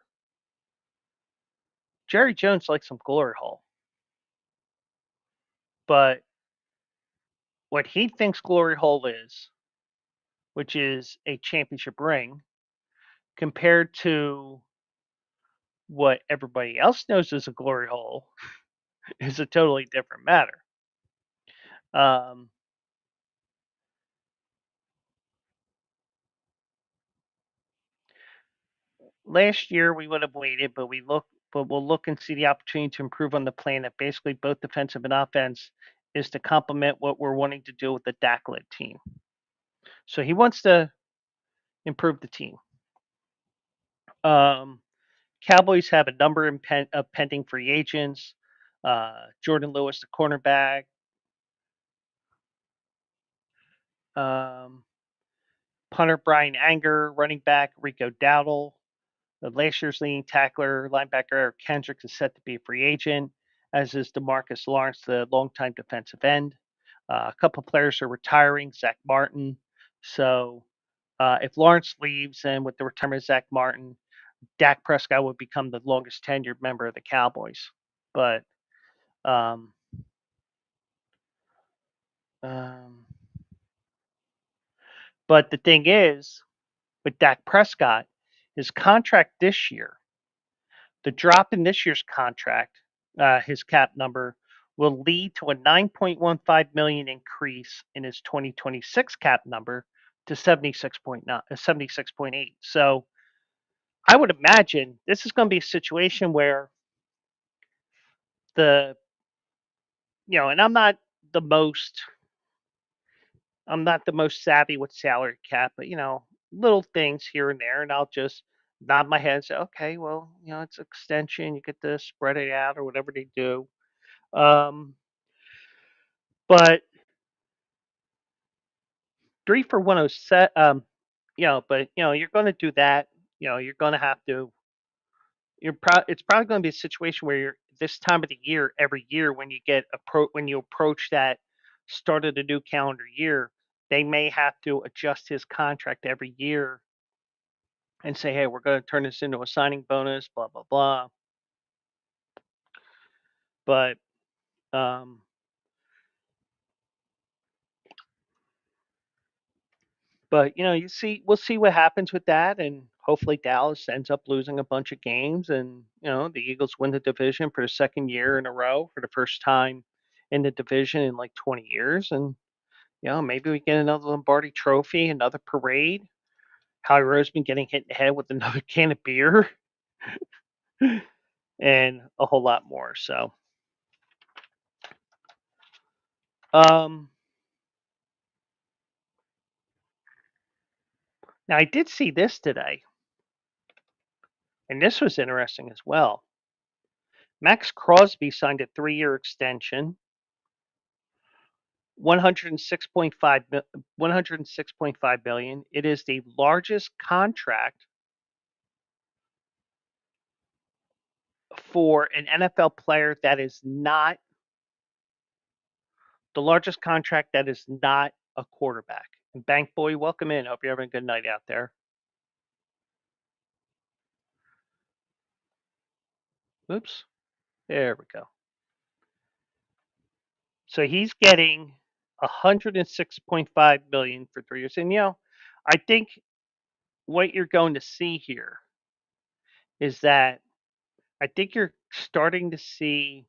Jerry Jones likes some glory hole. But what he thinks glory hole is, which is a championship ring, compared to what everybody else knows as a glory hole, is a totally different matter. Last year we would have waited, but we'll look and see the opportunity to improve on the plan that basically both defensive and offense is to complement what we're wanting to do with the Dak-led team. So he wants to improve the team. Cowboys have a number of pending free agents. Jordan Lewis, the cornerback. Punter Brian Anger, running back Rico Dowdle. The last year's leading tackler, linebacker Eric Kendricks, is set to be a free agent, as is DeMarcus Lawrence, the longtime defensive end. A couple players are retiring. Zach Martin. So if Lawrence leaves, and with the retirement of Zach Martin, Dak Prescott would become the longest tenured member of the Cowboys. But um, um, but the thing is, with Dak Prescott, his contract this year, the drop in this year's contract, his cap number, will lead to a 9.15 million increase in his 2026 cap number to 76.9, 76.8. So I would imagine this is going to be a situation where the and the most I'm not the most savvy with salary cap, but little things here and there, and I'll just nod my head and say, okay, well, it's extension, you get to spread it out or whatever they do. Um, but 3 for 107, but you're going to do that. You're going to have to. It's probably going to be a situation where you're this time of the year every year when when you approach that start of the new calendar year, they may have to adjust his contract every year and say, hey, we're going to turn this into a signing bonus, blah blah blah. But um, we'll see what happens with that, and hopefully Dallas ends up losing a bunch of games, and the Eagles win the division for the second year in a row for the first time in the division in like 20 years, and maybe we get another Lombardi Trophy, another parade. Howie Roseman getting hit in the head with another can of beer, and a whole lot more. So, um, now I did see this today, and this was interesting as well. Maxx Crosby signed a 3-year extension, 106.5 billion. It is the largest contract for an NFL player that is not the largest contract that is not a quarterback. And Bank Boy, welcome in. Hope you're having a good night out there. Oops. There we go. So he's getting 106.5 million for 3 years. And I think what you're going to see here is that I think you're starting to see,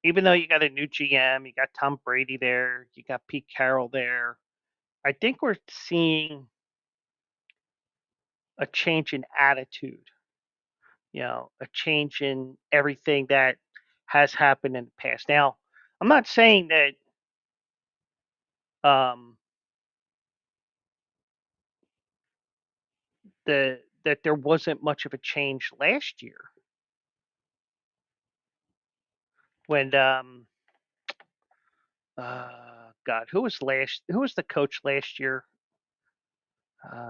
even though you got a new GM, you got Tom Brady there, you got Pete Carroll there, I think we're seeing a change in attitude, a change in everything that has happened in the past. Now, I'm not saying um, that there wasn't much of a change last year when God, who was the coach last year?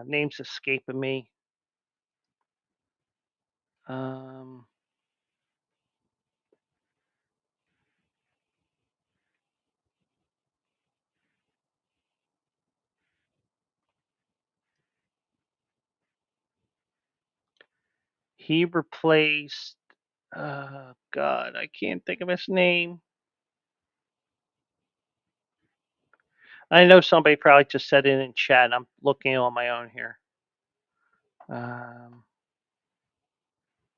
Name's escaping me. Um, he replaced God, I can't think of his name. I know somebody probably just said it in chat. I'm looking on my own here. Um,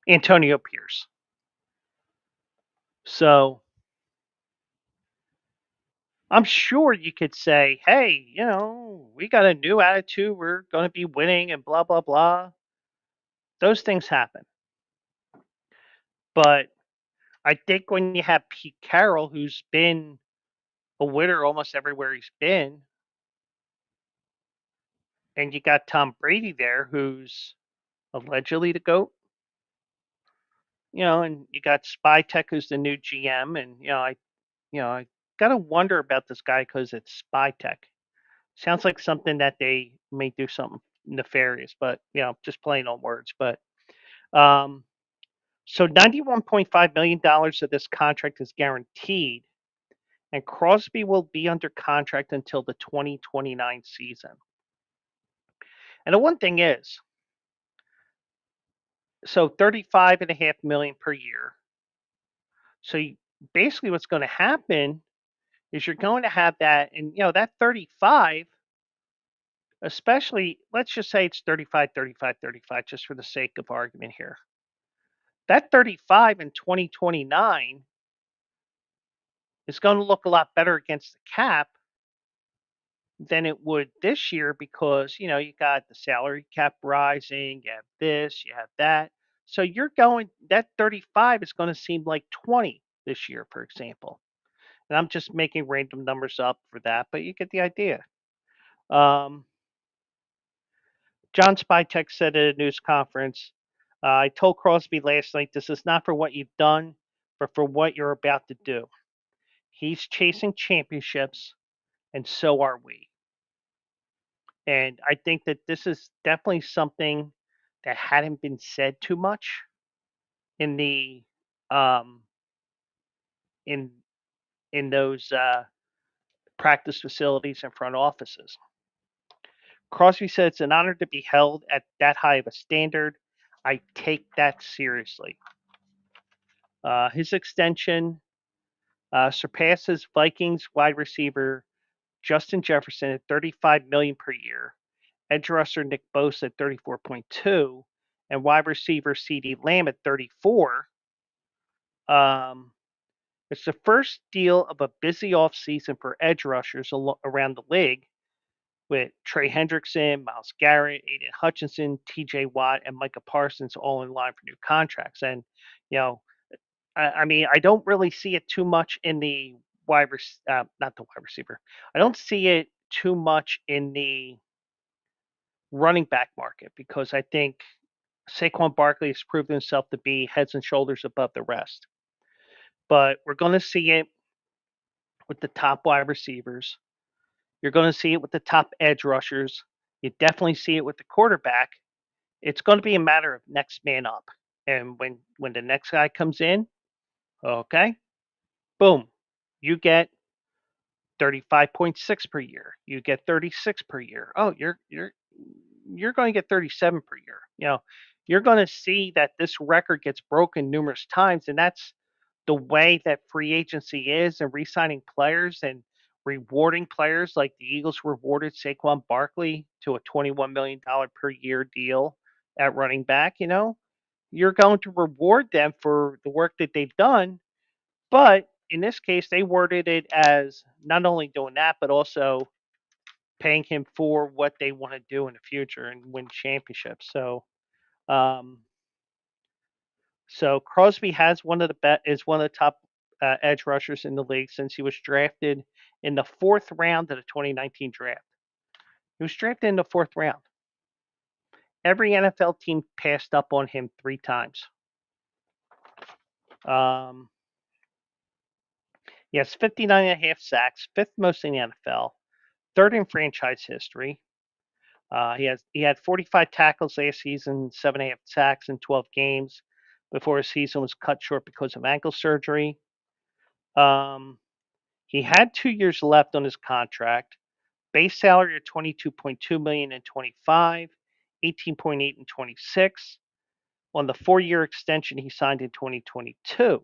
Antonio Pierce. So I'm sure you could say, hey, we got a new attitude. We're going to be winning and blah, blah, blah. Those things happen. But I think when you have Pete Carroll, who's been a winner almost everywhere he's been, and you got Tom Brady there, who's allegedly the GOAT, and you got Spy Tech, who's the new GM, and I gotta wonder about this guy because it's Spy Tech. Sounds like something that they may do something nefarious, but just playing on words. But um, so $91.5 million of this contract is guaranteed, and Crosby will be under contract until the 2029 season. And the one thing is, so 35.5 million per year. So basically what's going to happen is you're going to have that, and that 35, especially, let's just say it's 35, 35, 35, just for the sake of argument here. That 35 in 2029 is going to look a lot better against the cap than it would this year because, you got the salary cap rising, you have this, you have that. So that 35 is going to seem like 20 this year, for example. And I'm just making random numbers up for that, but you get the idea. Um, John Spytek said at a news conference, I told Crosby last night, this is not for what you've done, but for what you're about to do. He's chasing championships, and so are we. And I think that this is definitely something that hadn't been said too much in the um, in those practice facilities and front offices. Crosby said it's an honor to be held at that high of a standard. I take that seriously. His extension surpasses Vikings wide receiver Justin Jefferson at 35 million per year, edge rusher Nick Bosa at 34.2, and wide receiver CeeDee Lamb at 34. It's the first deal of a busy offseason for edge rushers around the league, with Trey Hendrickson, Myles Garrett, Aiden Hutchinson, TJ Watt, and Micah Parsons all in line for new contracts. And, you know, I mean, I don't really see it too much in the not the wide receiver. I don't see it too much in the running back market because I think Saquon Barkley has proven himself to be heads and shoulders above the rest. But we're going to see it with the top wide receivers. You're going to see it with the top edge rushers. You definitely see it with the quarterback. It's going to be a matter of next man up. And when the next guy comes in, okay, boom, you get 35.6 per year. You get 36 per year. Oh, you're going to get 37 per year. You're going to see that this record gets broken numerous times, and that's the way that free agency is, and re-signing players and rewarding players like the Eagles rewarded Saquon Barkley to a $21 million per year deal at running back. You're going to reward them for the work that they've done, but in this case, they worded it as not only doing that, but also paying him for what they want to do in the future and win championships. Um, so Crosby has is one of the top edge rushers in the league since he was drafted in the fourth round of the 2019 draft. He was drafted in the fourth round. Every NFL team passed up on him 3 times. He has 59.5 sacks, fifth most in the NFL, third in franchise history. He had 45 tackles last season, 7.5 sacks in 12 games before his season was cut short because of ankle surgery. He had 2 years left on his contract. Base salary of 22.2 million in 25, 18.8 in 26. On the 4-year extension he signed in 2022,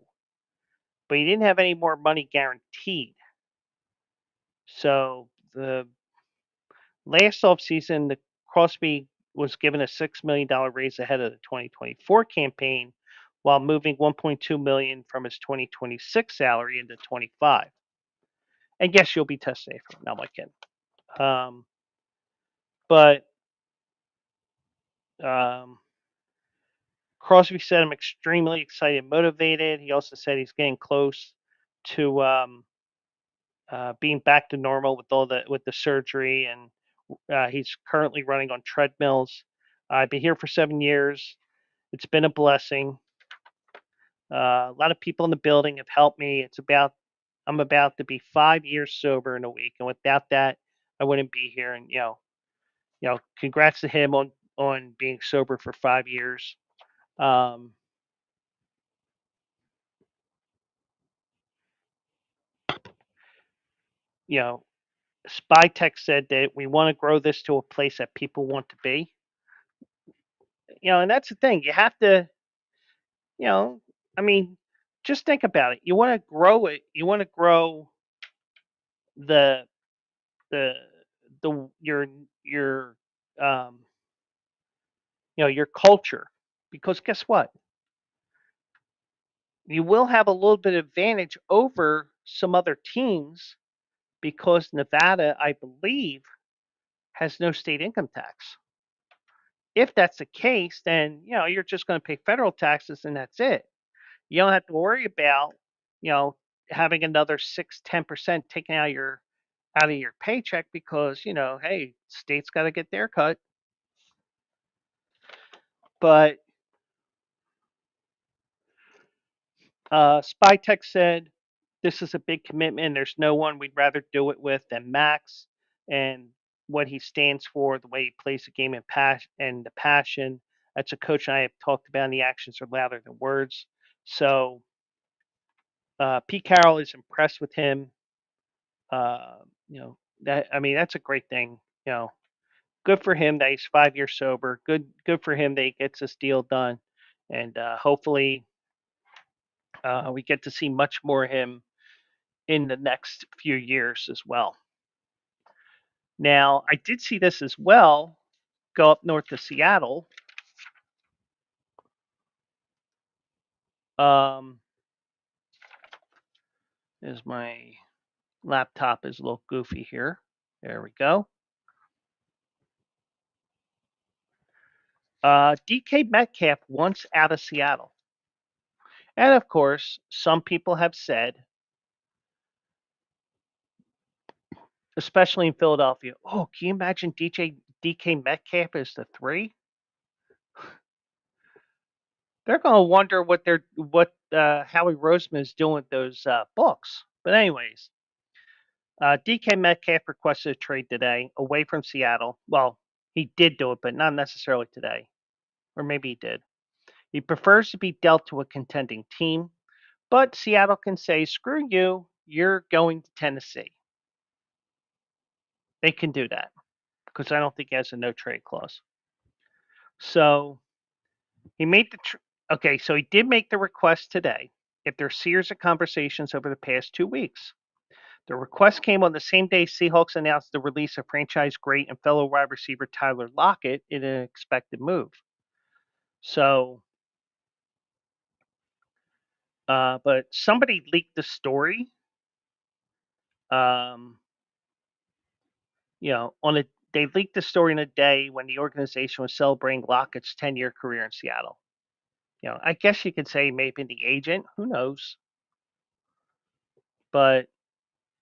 but he didn't have any more money guaranteed. So the last offseason, the Crosby was given a $6 million raise ahead of the 2024 campaign, while moving 1.2 million from his 2026 salary into 25. And yes, you'll be test safe. No, I'm kidding. But Crosby said, I'm extremely excited and motivated. He also said he's getting close to being back to normal with the surgery, and he's currently running on treadmills. I've been here for 7 years. It's been a blessing. A lot of people in the building have helped me. I'm about to be 5 years sober in a week, and without that, I wouldn't be here. And congrats to him on being sober for 5 years. you know, Spytech said that we want to grow this to a place that people want to be. And that's the thing. You have to, you know, I mean, just think about it. You want to grow it. You want to grow the the your um your culture, because guess what? You will have a little bit of advantage over some other teams because Nevada, I believe, has no state income tax. If that's the case, then you're just going to pay federal taxes and that's it. You don't have to worry about you know having another 6-10% taken out of your paycheck because hey, state's got to get their cut. But Spytech said this is a big commitment. There's no one we'd rather do it with than Max, and what he stands for, the way he plays the game, and the passion. That's a coach I have talked about. And the actions are louder than words. So Pete Carroll is impressed with him. That I mean that's a great thing. Good for him that he's 5 years sober. Good for him that he gets this deal done, and hopefully we get to see much more of him in the next few years as well. Now, I did see this as well. Go up north to Seattle. Um, is my laptop is a little goofy here. There we go. DK Metcalf wants out of Seattle. And of course, some people have said, especially in Philadelphia, oh, can you imagine DK Metcalf as the 3? They're going to wonder what Howie Roseman is doing with those books. But anyways, DK Metcalf requested a trade today away from Seattle. Well, he did do it, but not necessarily today. Or maybe he did. He prefers to be dealt to a contending team, but Seattle can say, screw you, you're going to Tennessee. They can do that because I don't think he has a no trade clause. So he made okay, so he did make the request today. If there's series of conversations over the past 2 weeks, the request came on the same day Seahawks announced the release of franchise great and fellow wide receiver Tyler Lockett in an expected move. So, but somebody leaked the story. Um, they leaked the story in a day when the organization was celebrating Lockett's 10-year career in Seattle. I guess you could say maybe the agent. Who knows? But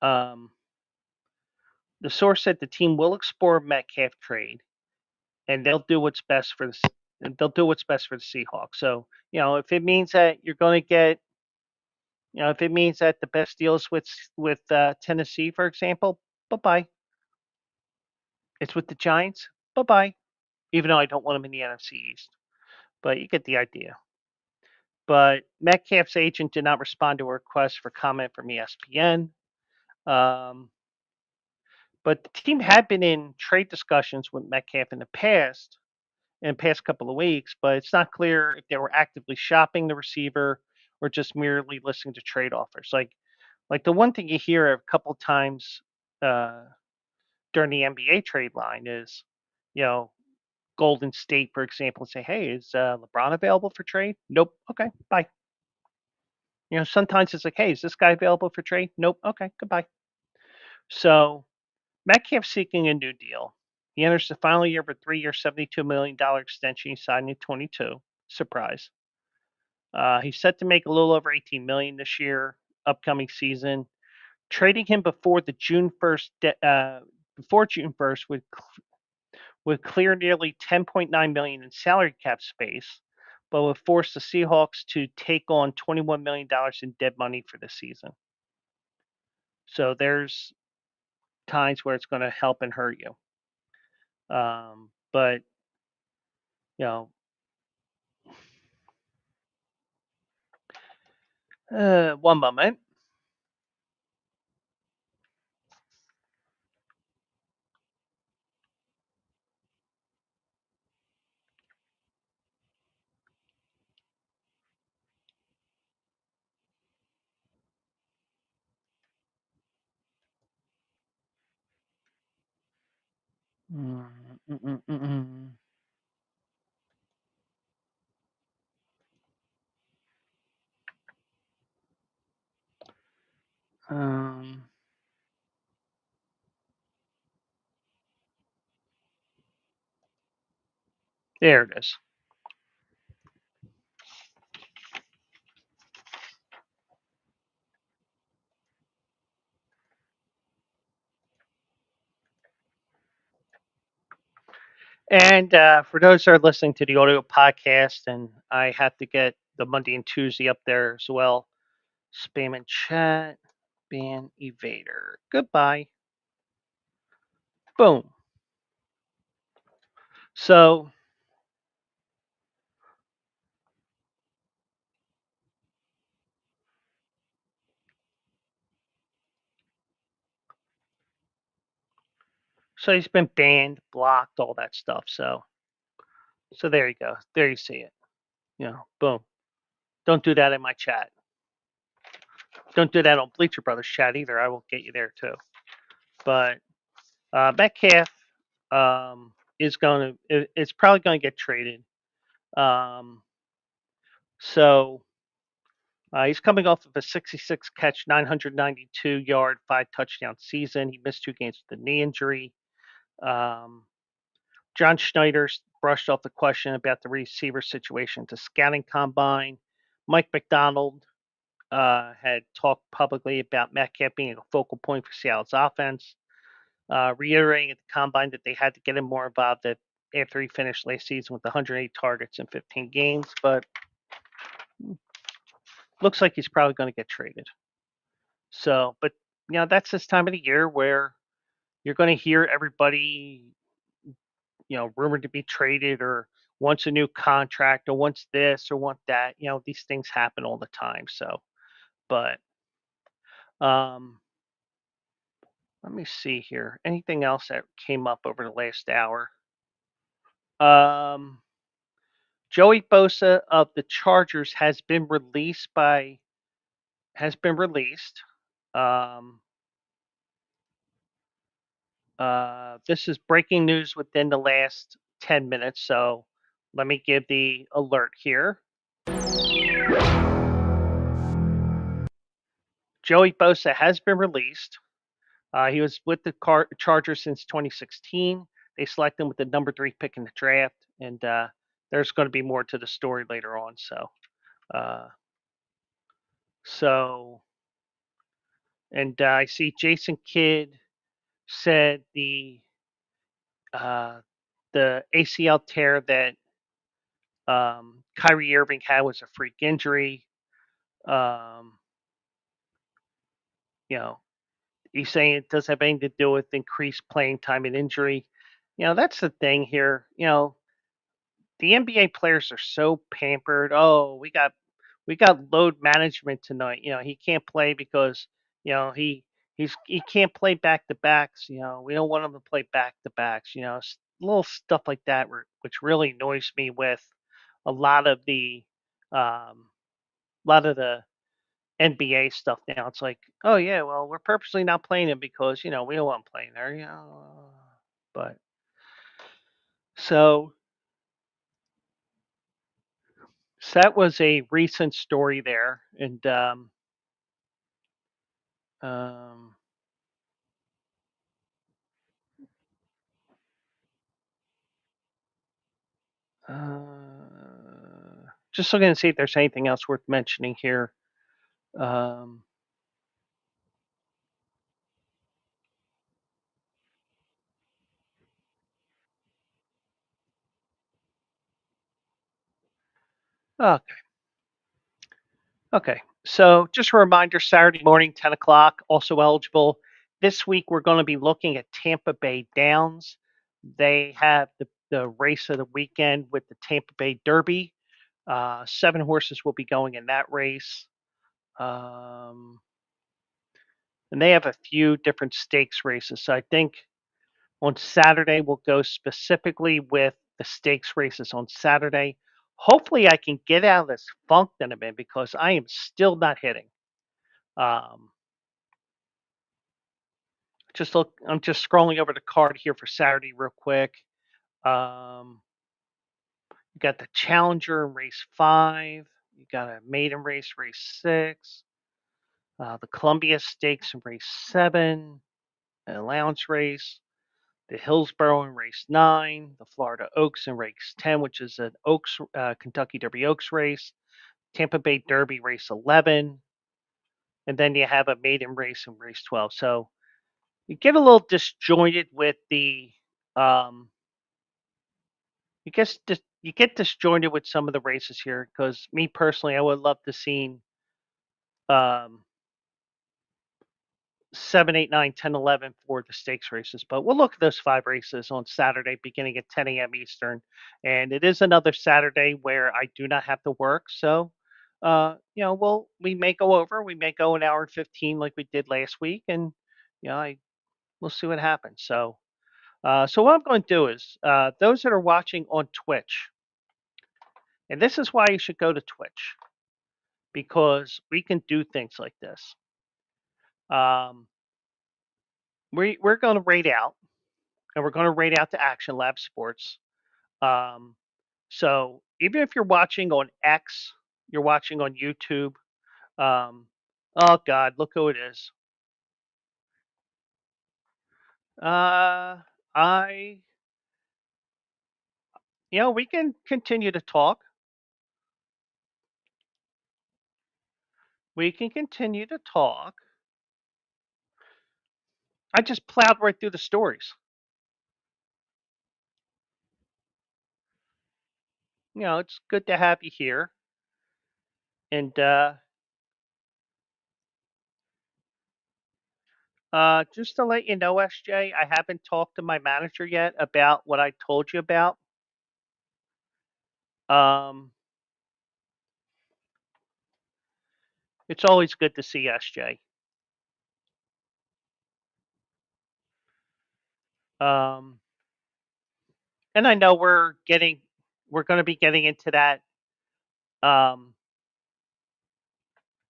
the source said the team will explore Metcalf trade, and they'll do what's best for the Seahawks. So if it means that you're going to get, if it means that the best deal is with Tennessee, for example, bye bye. It's with the Giants, bye bye. Even though I don't want them in the NFC East, but you get the idea. But Metcalf's agent did not respond to a request for comment from ESPN. Um, but the team had been in trade discussions with Metcalf in the past couple of weeks, but it's not clear if they were actively shopping the receiver or just merely listening to trade offers. Like the one thing you hear a couple times uh, during the NBA trade line is, you know, Golden State, for example, say, "Hey, is LeBron available for trade?" Nope. Okay, bye. Sometimes it's like, "Hey, is this guy available for trade?" Nope. Okay, goodbye. So Metcalf's seeking a new deal. He enters the final year of a 3-year, $72 million extension he signed in 22. Surprise. He's set to make a little over 18 million this year, upcoming season. Trading him before June 1st would clear nearly 10.9 million in salary cap space, but would force the Seahawks to take on $21 million in dead money for the season. So there's times where it's going to help and hurt you. But you know, one moment. Mm, mm, mm, mm, mm. Um, there it is. And for those that are listening to the audio podcast, and I have to get the Monday and Tuesday up there as well. Spam and chat, ban evader. Goodbye. Boom. So, so he's been banned, blocked, all that stuff. So there you go. There you see it. Boom. Don't do that in my chat. Don't do that on Bleacher Brothers chat either. I will get you there too. But Metcalf is going to. It's probably going to get traded. Um, so he's coming off of a 66 catch, 992-yard, 5 touchdown season. He missed 2 games with a knee injury. Um, John Schneider brushed off the question about the receiver situation to scouting combine. Mike McDonald had talked publicly about Metcalf being a focal point for Seattle's offense, reiterating at the combine that they had to get him more involved after he finished last season with 108 targets in 15 games. But looks like he's probably going to get traded. So, but that's this time of the year where you're going to hear everybody, rumored to be traded or wants a new contract or wants this or want that. These things happen all the time. So, but um, let me see here. Anything else that came up over the last hour? Um, Joey Bosa of the Chargers has been released. Um, this is breaking news within the last 10 minutes, so let me give the alert here. Joey Bosa has been released. He was with the Chargers since 2016. They selected him with the number 3 pick in the draft, and there's going to be more to the story later on. Uh, so, and I see Jason Kidd said uh, the ACL tear that Kyrie Irving had was a freak injury. Um, you know, he's saying it doesn't have anything to do with increased playing time and injury. That's the thing here. The NBA players are so pampered. Oh, we got load management tonight. He can't play because he can't play back to backs. We don't want him to play back to backs. Little stuff like that, which really annoys me with a lot of the um, NBA stuff now. It's like, oh yeah, well we're purposely not playing him because we don't want him playing there. But so so that was a recent story there, and um, just looking to see if there's anything else worth mentioning here. Um, okay, okay. So just a reminder: Saturday morning, 10 o'clock. Also eligible this week. We're going to be looking at Tampa Bay Downs. They have the race of the weekend with the Tampa Bay Derby. 7 horses will be going in that race. Um, and they have a few different stakes races. So I think on Saturday we'll go specifically with the stakes races on Saturday. Hopefully I can get out of this funk that I'm in because I am still not hitting. Um, I'm just scrolling over the card here for Saturday real quick. Um, you got the Challenger in race 5. You got a maiden race, race 6. The Columbia Stakes in race 7. An allowance race. The Hillsborough in race 9. The Florida Oaks in race 10, which is an Oaks Kentucky Derby Oaks race. Tampa Bay Derby race 11. And then you have a maiden race in race 12. So you get a little disjointed with the you get disjointed with some of the races here because me personally, I would love to see um, 7, 8, 9, 10, 11 for the stakes races. But we'll look at those 5 races on Saturday, beginning at 10 a.m. Eastern. And it is another Saturday where I do not have to work. So, we may go over. We may go an hour and 15 like we did last week, and we'll see what happens. So what I'm going to do is those that are watching on Twitch, and this is why you should go to Twitch because we can do things like this. Um, we're going to rate out, and we're going to rate out the Action Lab Sports. So even if you're watching on X, you're watching on YouTube. Oh God, look who it is. I, we can continue to talk. We can continue to talk. I just plowed right through the stories. It's good to have you here. And just to let you know, SJ, I haven't talked to my manager yet about what I told you about. Um, it's always good to see SJ. Um, and I know we're going to be getting into that. Um,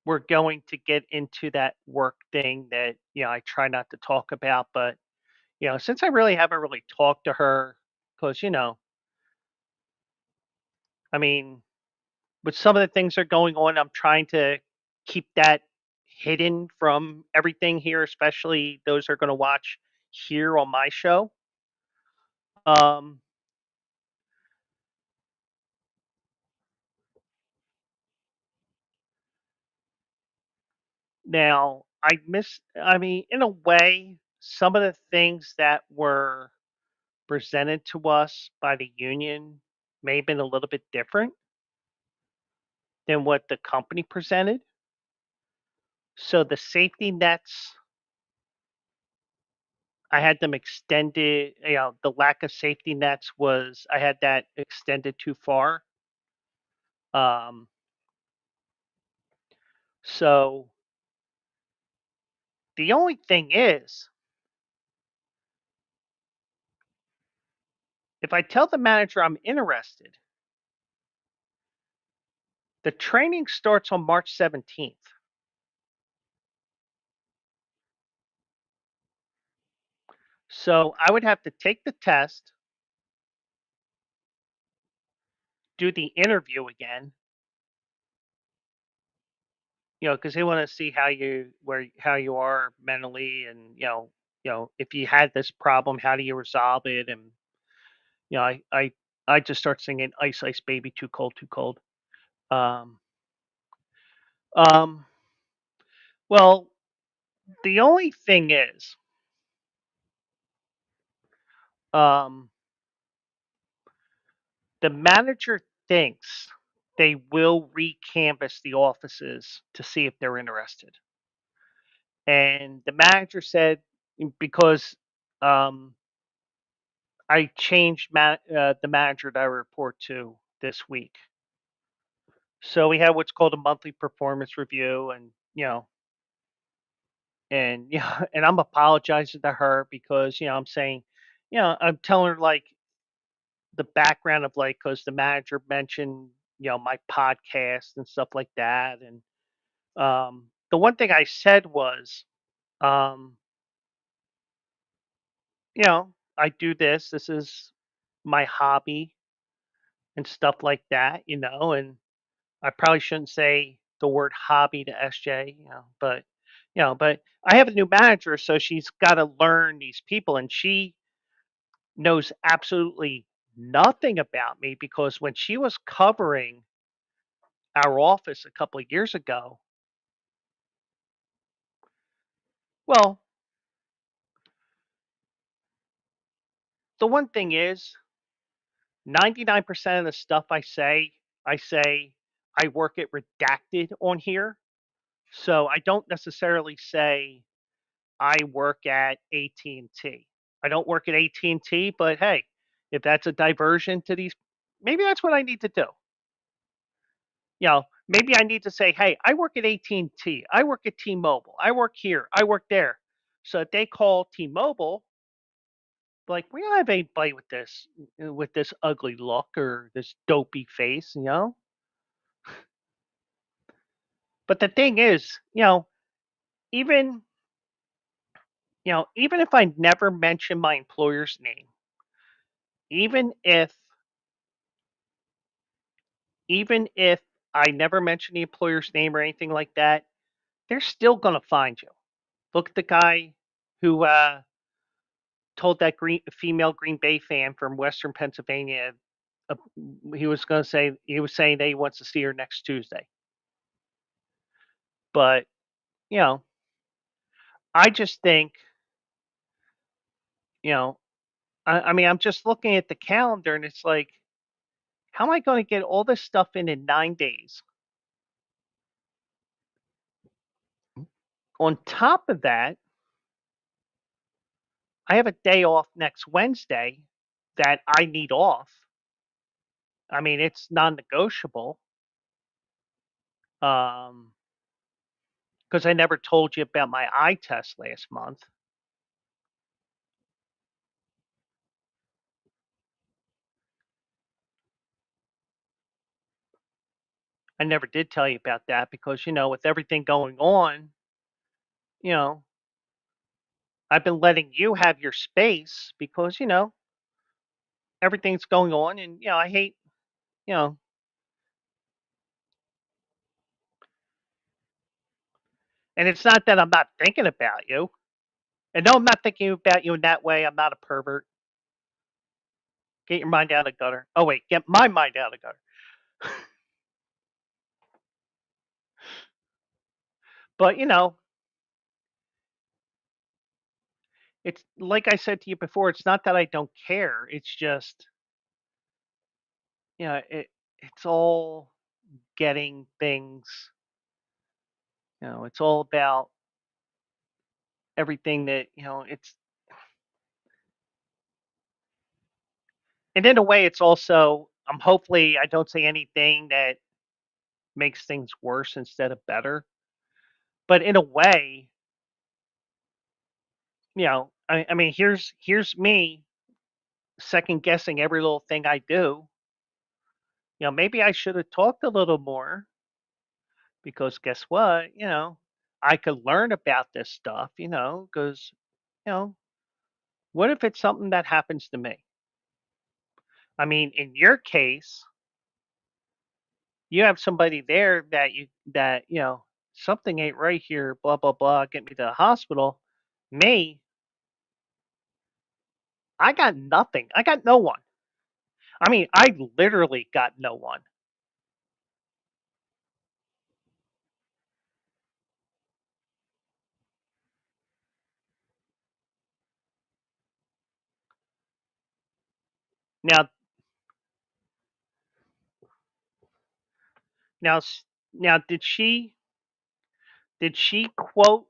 we're going to get into that work thing that I try not to talk about, but since I really haven't really talked to her, because I mean, with some of the things that are going on, I'm trying to keep that hidden from everything here, especially those who are going to watch here on my show. Um, Now, I mean, in a way, some of the things that were presented to us by the union may have been a little bit different than what the company presented. So the safety nets, I had them extended. The lack of safety nets was I had that extended too far. Um, so the only thing is, if I tell the manager I'm interested, the training starts on March 17th. So I would have to take the test, do the interview again, because they want to see how you are mentally, and if you had this problem, how do you resolve it? And you know, I I I just start singing "Ice Ice Baby, Too Cold, Too Cold." Um, um, well, the only thing is, um, the manager thinks they will recanvass the offices to see if they're interested. And the manager said because um, I changed the manager that I report to this week. So we had what's called a monthly performance review, and and I'm apologizing to her because I'm saying, I'm telling her like the background of like because the manager mentioned my podcast and stuff like that, and the one thing I said was, um, I do this. This is my hobby and stuff like that, and I probably shouldn't say the word hobby to SJ, but I have a new manager, so she's got to learn these people, and she knows absolutely nothing about me because when she was covering our office a couple of years ago, well, the one thing is 99% of the stuff I say I work it redacted on here. So I don't necessarily say I work at AT&T. I don't work at AT&T, but hey, if that's a diversion to these, maybe that's what I need to do. Maybe I need to say, hey, I work at AT&T. I work at T-Mobile. I work here. I work there. So if they call T-Mobile, like we don't have anybody with this ugly look or this dopey face. But the thing is, even even if I never mention my employer's name, even if even if I never mention the employer's name or anything like that, they're still gonna find you. Look at the guy who told that female Green Bay fan from Western Pennsylvania. Uh, he was saying that he wants to see her next Tuesday. But you know, I just think you know, I mean, I'm just looking at the calendar and it's like, how am I going to get all this stuff in 9 days? On top of that, I have a day off next Wednesday that I need off. I mean, it's non-negotiable. Because I never told you about my eye test last month. I never did tell you about that because, with everything going on, you know, I've been letting you have your space because, everything's going on and, I hate, you know, and it's not that I'm not thinking about you. And no, I'm not thinking about you in that way. I'm not a pervert. Get your mind out of the gutter. Oh, wait, get my mind out of the gutter. But, it's like I said to you before, it's not that I don't care. It's just, it's all getting things, it's all about everything that, and in a way, it's also, hopefully, I don't say anything that makes things worse instead of better. But in a way, I mean, here's me second guessing every little thing I do. Maybe I should have talked a little more because guess what? I could learn about this stuff, because, you know, what if it's something that happens to me? I mean, in your case, you have somebody there that something ain't right here, blah, blah, blah, get me to the hospital. Me, I got nothing. I got no one. I mean, I literally got no one. Now, now, now, did she quote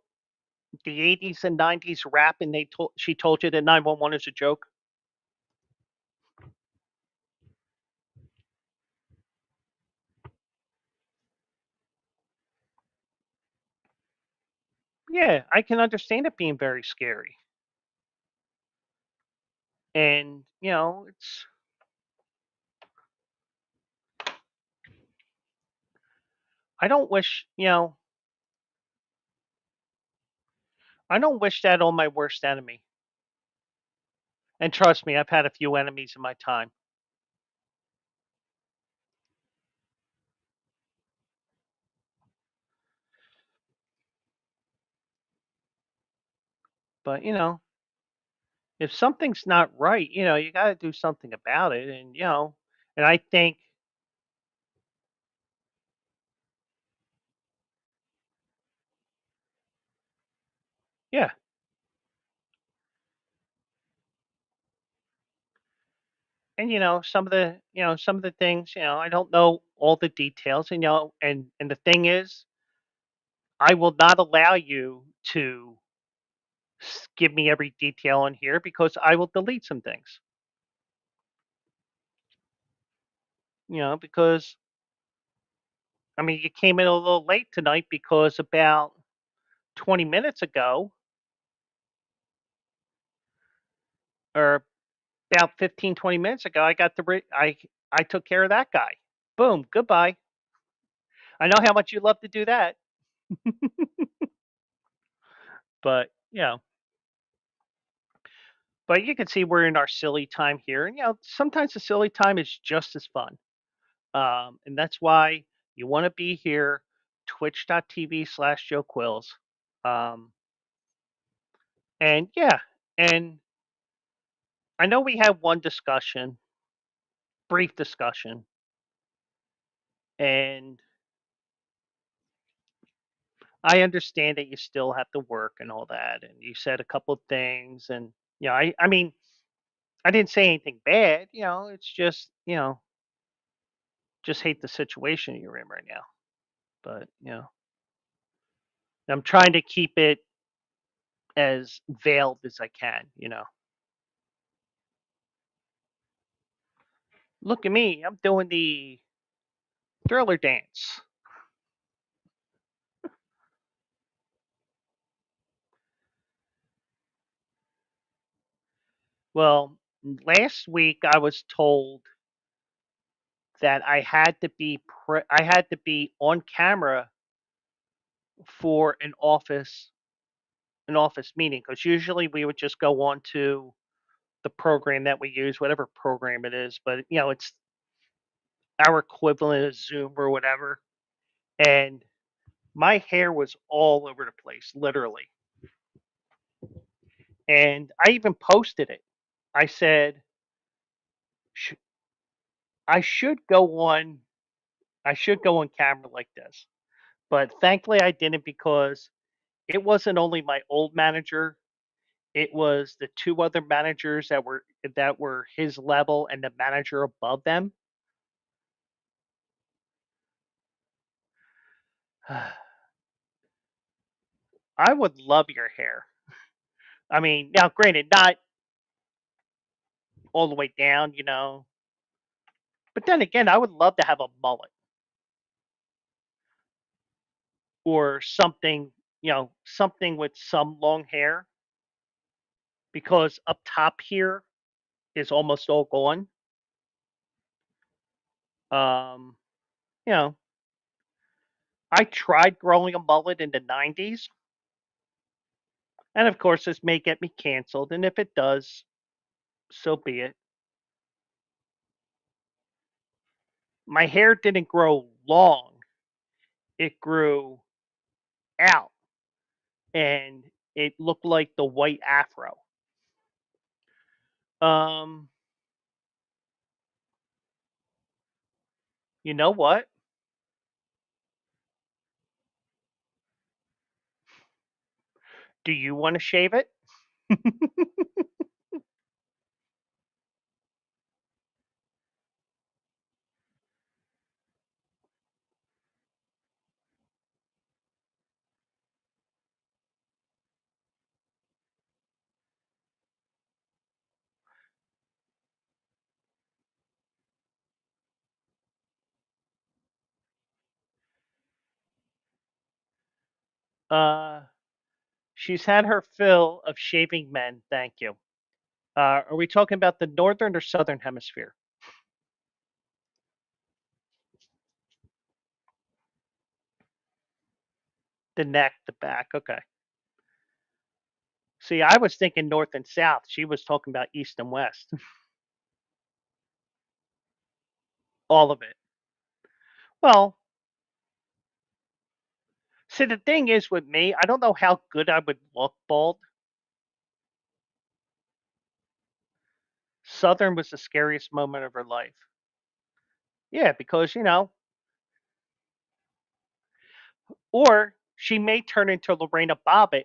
the 80s and 90s rap and she told you that 911 is a joke? Yeah, I can understand it being very scary. And, I don't wish, I don't wish that on my worst enemy. And trust me, I've had a few enemies in my time. But if something's not right, you got to do something about it. And and I think, yeah, and some of the things, I don't know all the details, and and the thing is, I will not allow you to give me every detail on here because I will delete some things. Because I mean, you came in a little late tonight because about 20 minutes ago, or about 15, 20 minutes ago, I got I took care of that guy. Boom, goodbye. I know how much you love to do that, but but you can see we're in our silly time here, and sometimes the silly time is just as fun. And that's why you want to be here, twitch.tv/Joe Quills. Um, and yeah, and I know we had one discussion, brief discussion, and I understand that you still have to work and all that, and you said a couple of things, and I mean, I didn't say anything bad, it's just just hate the situation you're in right now. But I'm trying to keep it as veiled as I can. Look at me, I'm doing the Thriller dance. Well, last week I was told that I had to be on camera for an office meeting, because usually we would just go on to the program that we use, whatever program it is, but it's our equivalent of Zoom or whatever. And my hair was all over the place, literally. And I even posted it. I said, "Sh- I should go on I should go on camera like this." But thankfully I didn't, because it wasn't only my old manager, it was the two other managers that were his level and the manager above them. I would love your hair. I mean, now granted, not all the way down, but then again, I would love to have a mullet or something, something with some long hair, because up top here is almost all gone. Um, you know, I tried growing a mullet in the 90s, and of course, this may get me canceled. And if it does, so be it. My hair didn't grow long, it grew out, and it looked like the white afro. Um, you know what? Do you want to shave it? Uh, she's had her fill of shaving men. Thank you. Are we talking about the northern or southern hemisphere? The neck, the back. Okay. See, I was thinking north and south. She was talking about east and west. All of it. Well, see, the thing is with me, I don't know how good I would look bald. Southern was the scariest moment of her life. Yeah, because, or she may turn into Lorena Bobbitt.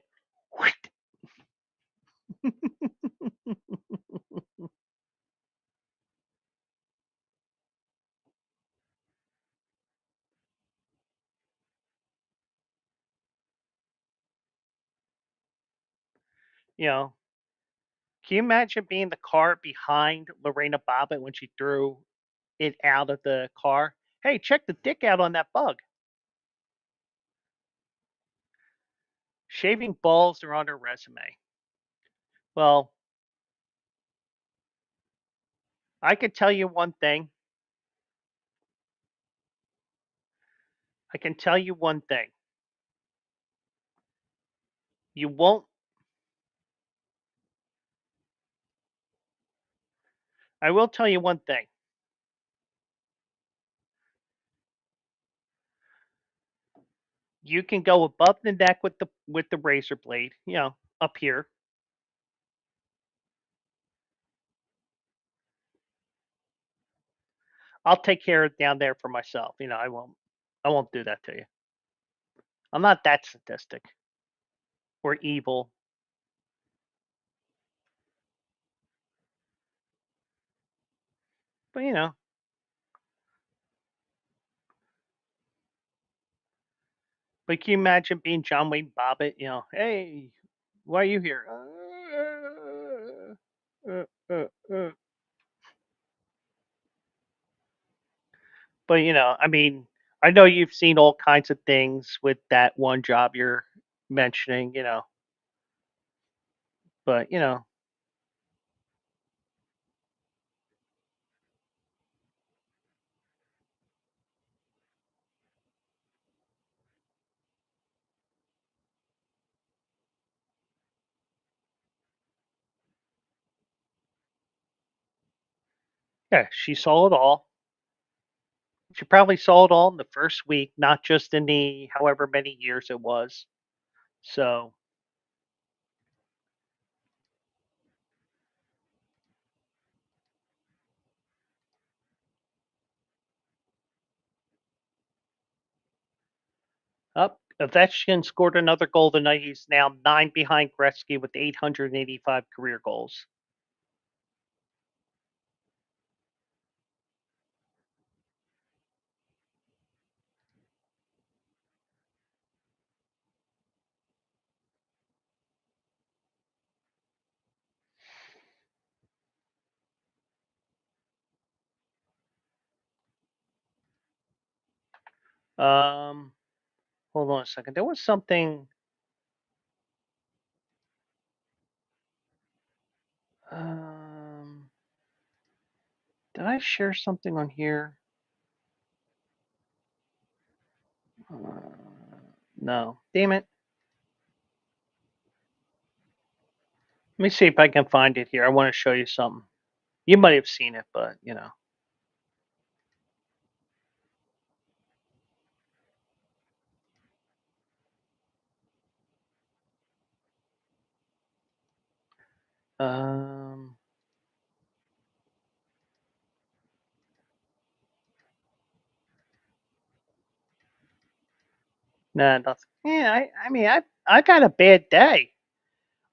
You know, can you imagine being the car behind Lorena Bobbitt when she threw it out of the car? Hey, check the dick out on that bug. Shaving balls are on her resume. Well, I can tell you one thing. I can tell you one thing. You won't, I will tell you one thing. You can go above the neck with the razor blade, up here. I'll take care of it down there for myself. I won't do that to you. I'm not that sadistic or evil. But but can you imagine being John Wayne Bobbitt? Hey, why are you here? But I mean, I know you've seen all kinds of things with that one job you're mentioning. But yeah, she saw it all. She probably saw it all in the first week, not just in the however many years it was. So, up Ovechkin scored another goal tonight. He's now 9 behind Gretzky with 885 career goals. Um, hold on a second. There was something. Um, did I share something on here? No. Damn it. Let me see if I can find it here. I want to show you something. You might have seen it, but Um, nah, nothing. Yeah, I mean, I got a bad day.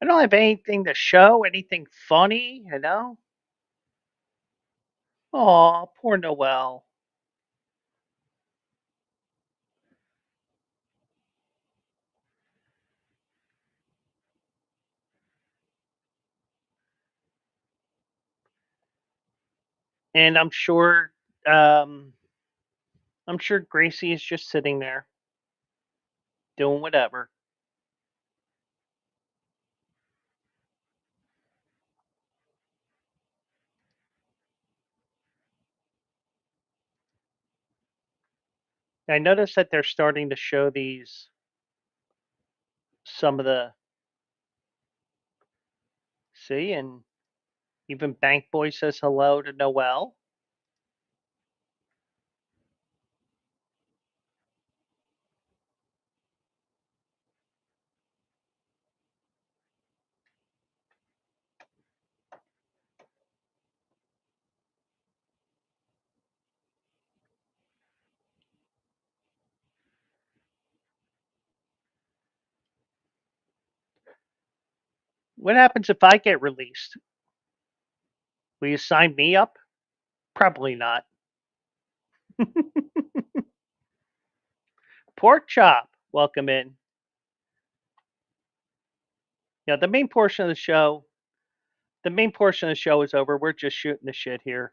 I don't have anything to show, anything funny. Oh, poor Noel. And um, I'm sure Gracie is just sitting there doing whatever. I noticed that they're starting to show these some of the See, and even Bank Boy says hello to Noel. What happens if I get released? Will you sign me up? Probably not. Pork chop, welcome in. Yeah, the main portion of the show. The main portion of the show is over. We're just shooting the shit here,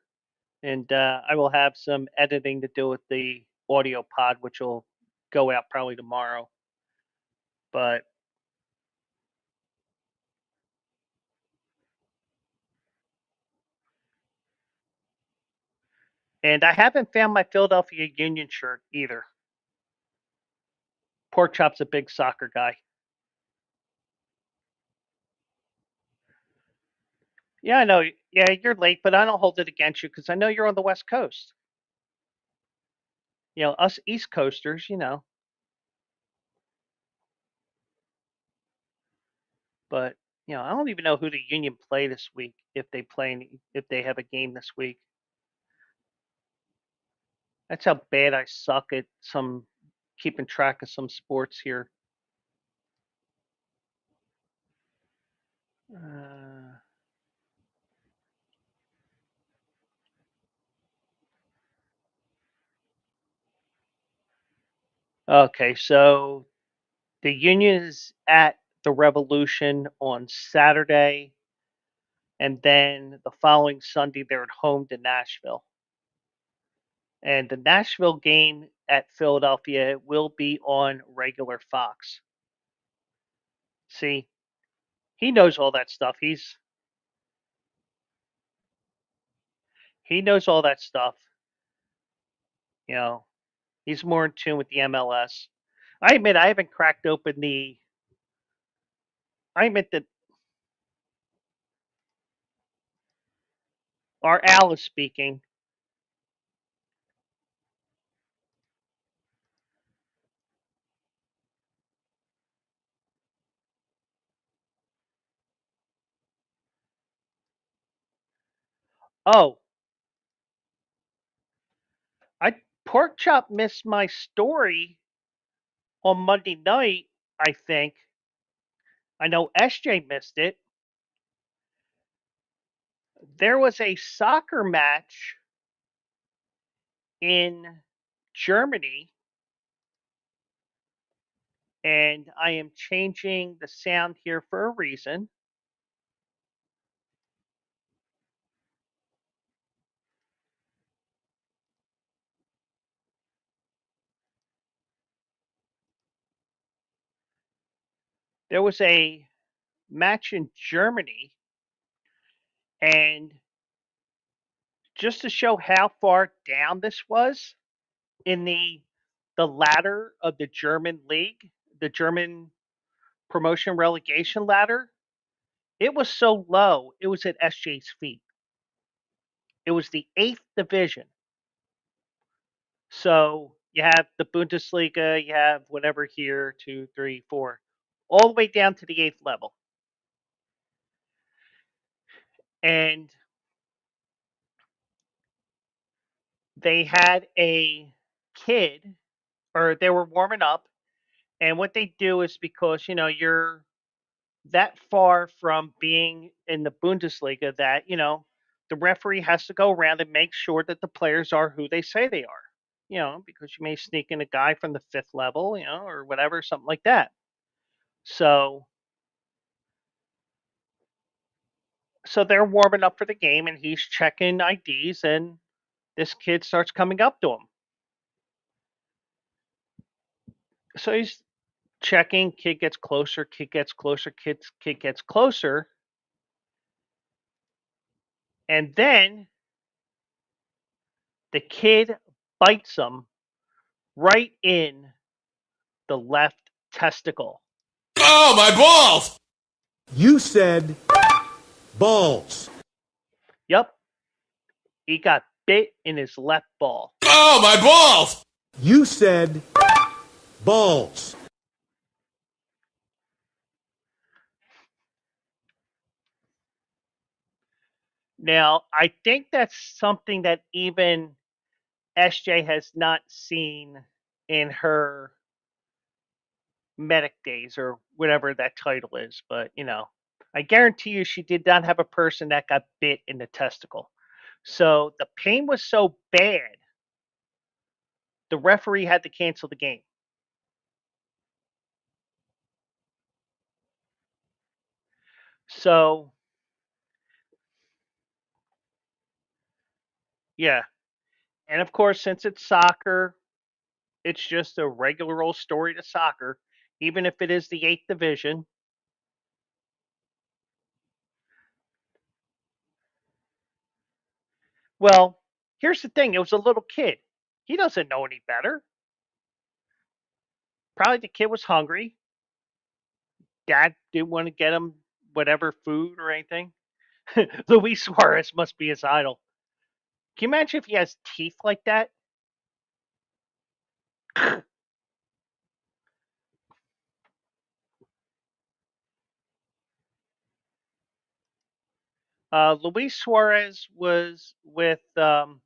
and I will have some editing to do with the audio pod, which will go out probably tomorrow. But and I haven't found my Philadelphia Union shirt either. Pork chop's a big soccer guy. Yeah, I know. Yeah, you're late, but I don't hold it against you because I know you're on the West Coast. Us East Coasters, But I don't even know who the Union play this week if they have a game this week. That's how bad I suck at some keeping track of some sports here. Uh, okay, so the Union is at the Revolution on Saturday, and then the following Sunday they're at home to Nashville. And the Nashville game at Philadelphia will be on regular Fox. See, he knows all that stuff. He knows all that stuff. You know, he's more in tune with the MLS. I admit I haven't cracked open the. I admit that our Al is speaking. Oh, I Pork Chop missed my story on Monday night. I think I know SJ missed it. There was a soccer match in Germany, and I am changing the sound here for a reason. There was a match in Germany, and just to show how far down this was in the ladder of the German league, the German promotion relegation ladder, it was so low, it was at SJ's feet. It was the 8th division. So you have the Bundesliga, you have whatever here, two, three, four, all the way down to the 8th level. And they had a kid, or they were warming up. And what they do is because, you're that far from being in the Bundesliga that, the referee has to go around and make sure that the players are who they say they are, because you may sneak in a guy from the 5th level, or whatever, something like that. So, so they're warming up for the game and he's checking IDs and this kid starts coming up to him. So he's checking, kid gets closer, kid gets closer, kid gets closer. And then the kid bites him right in the left testicle. Oh, my balls! You said Balls. Yep, he got bit in his left ball. Oh, my balls! You said balls. Now, I think that's something that even SJ has not seen in her medic days or whatever that title is, but I guarantee you she did not have a person that got bit in the testicle. So the pain was so bad, the referee had to cancel the game. So, yeah. And of course, since it's soccer, it's just a regular old story to soccer, even if it is the 8th division. Well, here's the thing, it was a little kid. He doesn't know any better. Probably the kid was hungry. Dad didn't want to get him whatever food or anything. Luis Suarez must be his idol. Can you imagine if he has teeth like that? Luis Suarez was with one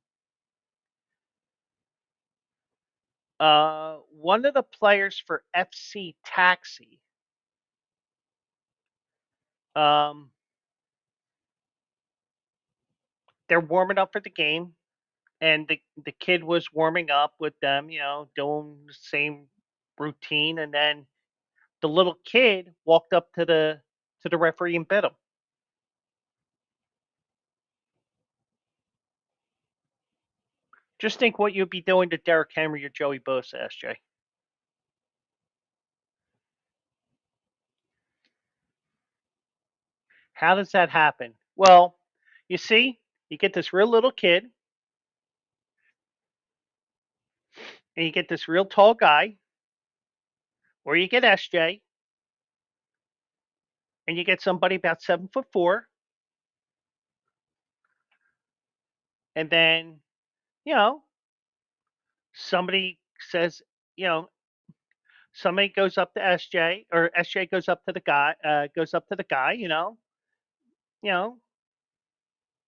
of the players for FC Taxi. Um, they're warming up for the game, and the kid was warming up with them, doing the same routine, and then the little kid walked up to the referee and bit him. Just think what you'd be doing to Derrick Henry or Joey Bosa, SJ. How does that happen? Well, you see, you get this real little kid, and you get this real tall guy, or you get SJ, and you get somebody about 7'4", and then you know somebody says, you know, somebody goes up to SJ, or SJ goes up to the guy, goes up to the guy. You know,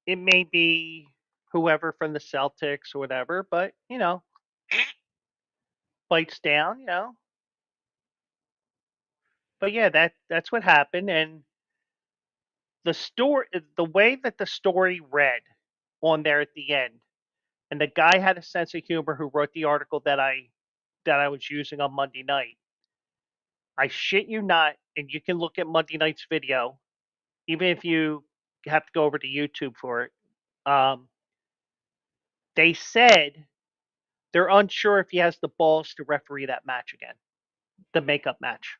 it may be whoever from the Celtics or whatever, but bites down. But yeah, that's what happened, and the way that the story read on there at the end, and the guy had a sense of humor who wrote the article that I was using on Monday night. I shit you not, and you can look at Monday night's video, even if you have to go over to YouTube for it. Um, they said they're unsure if he has the balls to referee that match again, the makeup match.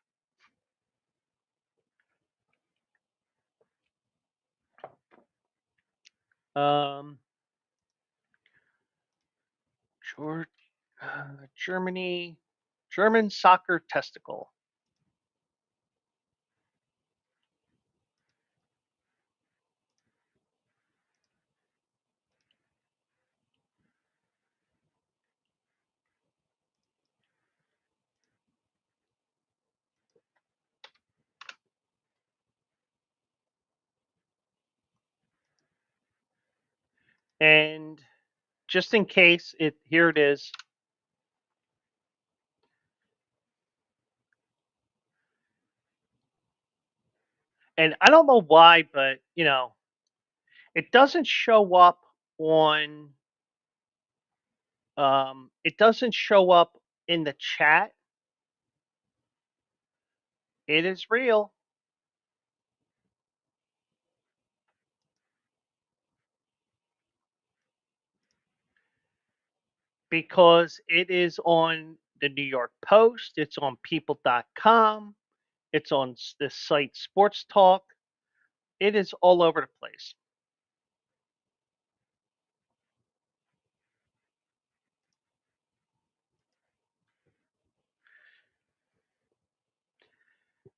Um, George, Germany, German soccer testicle. And just in case, here it is. And I don't know why, but it doesn't show up on. It doesn't show up in the chat. It is real because it is on the New York Post. It's on People.com. It's on the site Sports Talk. It is all over the place.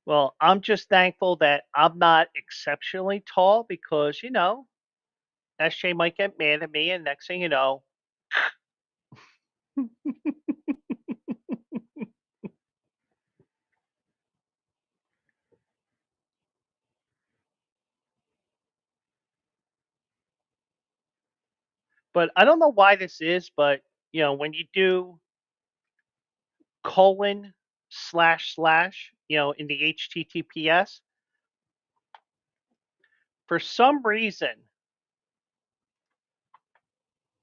Well, I'm just thankful that I'm not exceptionally tall because, SJ might get mad at me, and next thing you know, but I don't know why this is, but when you do colon slash slash, in the HTTPS, for some reason,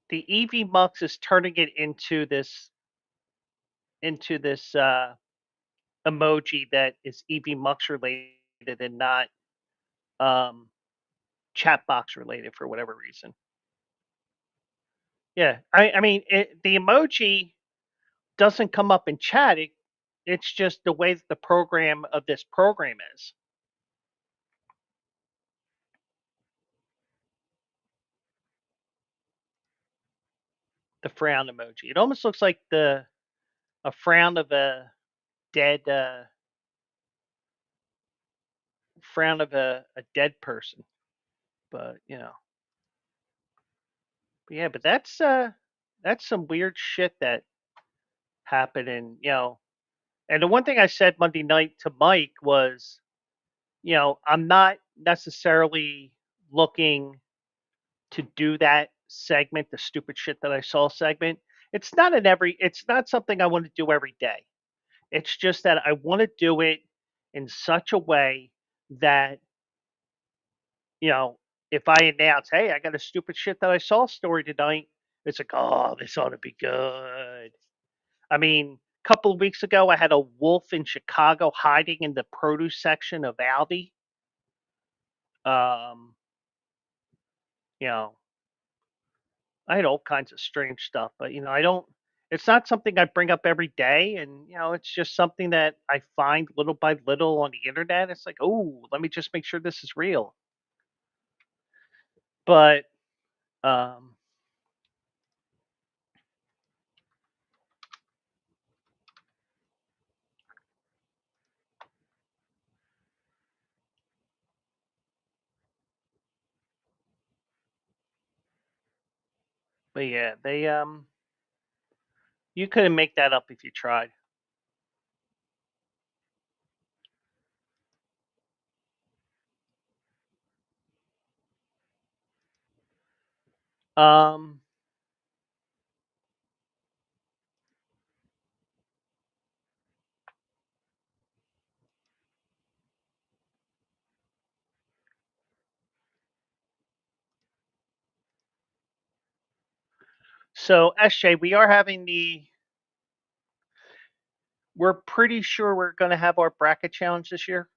the EV Mux is turning it into this emoji that is EV Mux related and not um, chat box related for whatever reason. Yeah, I mean, the emoji doesn't come up in chat. It's just the way that the program of this program is. The frown emoji. It almost looks like the a frown of a dead frown of a dead person. But yeah, but that's some weird shit that happened, and and the one thing I said Monday night to Mike was, I'm not necessarily looking to do that segment, the stupid shit that I saw segment. It's not something I want to do every day. It's just that I want to do it in such a way that, you know, if I announce, hey, I got a stupid shit that I saw story tonight, it's like, oh, this ought to be good. I mean, a couple of weeks ago, I had a wolf in Chicago hiding in the produce section of Aldi. Um, you know, I had all kinds of strange stuff, but I don't. It's not something I bring up every day, and it's just something that I find little by little on the internet. It's like, oh, let me just make sure this is real. But, um, but yeah, you couldn't make that up if you tried. Um, so SJ, we're pretty sure we're going to have our bracket challenge this year.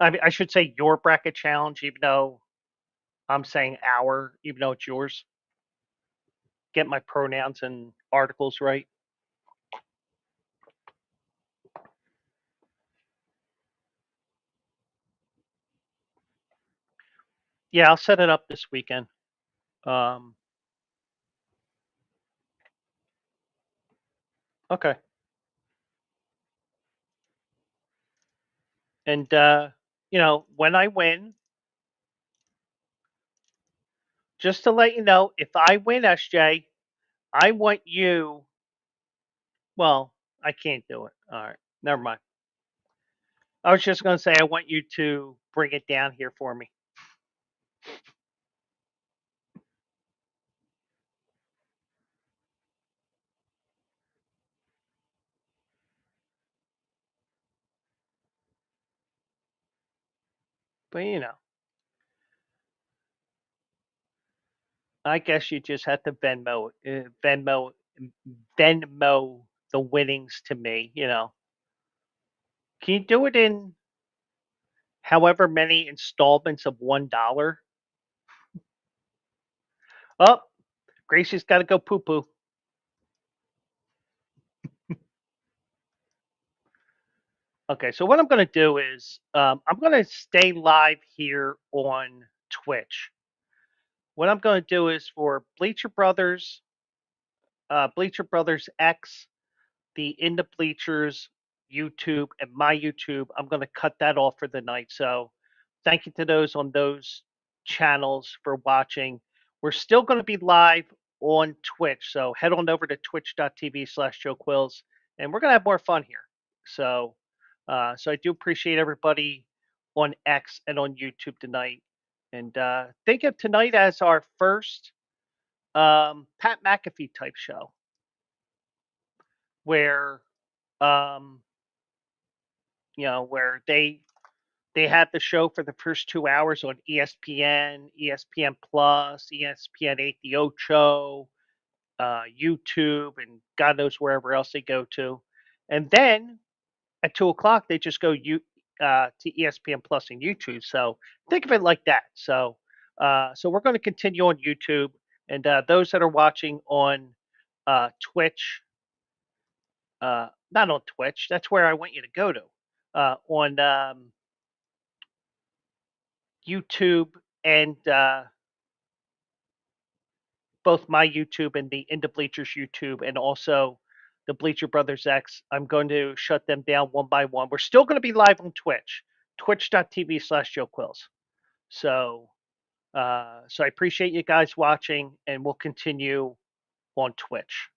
I mean, I should say your bracket challenge, even though I'm saying our, even though it's yours. Get my pronouns and articles right. Yeah, I'll set it up this weekend. Um, okay. And when I win, just to let you know, if I win, SJ, I want you. Well, I can't do it. All right, never mind. I was just going to say I want you to bring it down here for me. But I guess you just have to Venmo the winnings to me. Can you do it in however many installments of $1? Oh, Gracie's got to go poo poo. Okay, so what I'm going to do is I'm going to stay live here on Twitch. What I'm going to do is for Bleacher Brothers X, the In the Bleachers YouTube, and my YouTube. I'm going to cut that off for the night. So thank you to those on those channels for watching. We're still going to be live on Twitch. So head on over to twitch.tv/Joe Quills, and we're going to have more fun here. So, so I do appreciate everybody on X and on YouTube tonight. And think of tonight as our first Pat McAfee type show where, um, where they had the show for the first 2 hours on ESPN, ESPN Plus, ESPN 8 The Ocho, YouTube, and God knows wherever else they go to. And then at 2 o'clock, they just go to ESPN Plus and YouTube. So think of it like that. So, so we're going to continue on YouTube, and those that are watching on Twitch, not on Twitch, that's where I want you to go to, on YouTube and both my YouTube and the In the Bleachers YouTube, and also the Bleacher Brothers X. I'm going to shut them down one by one. We're still going to be live on Twitch, twitch.tv/Joe Quills. So, so I appreciate you guys watching, and we'll continue on Twitch.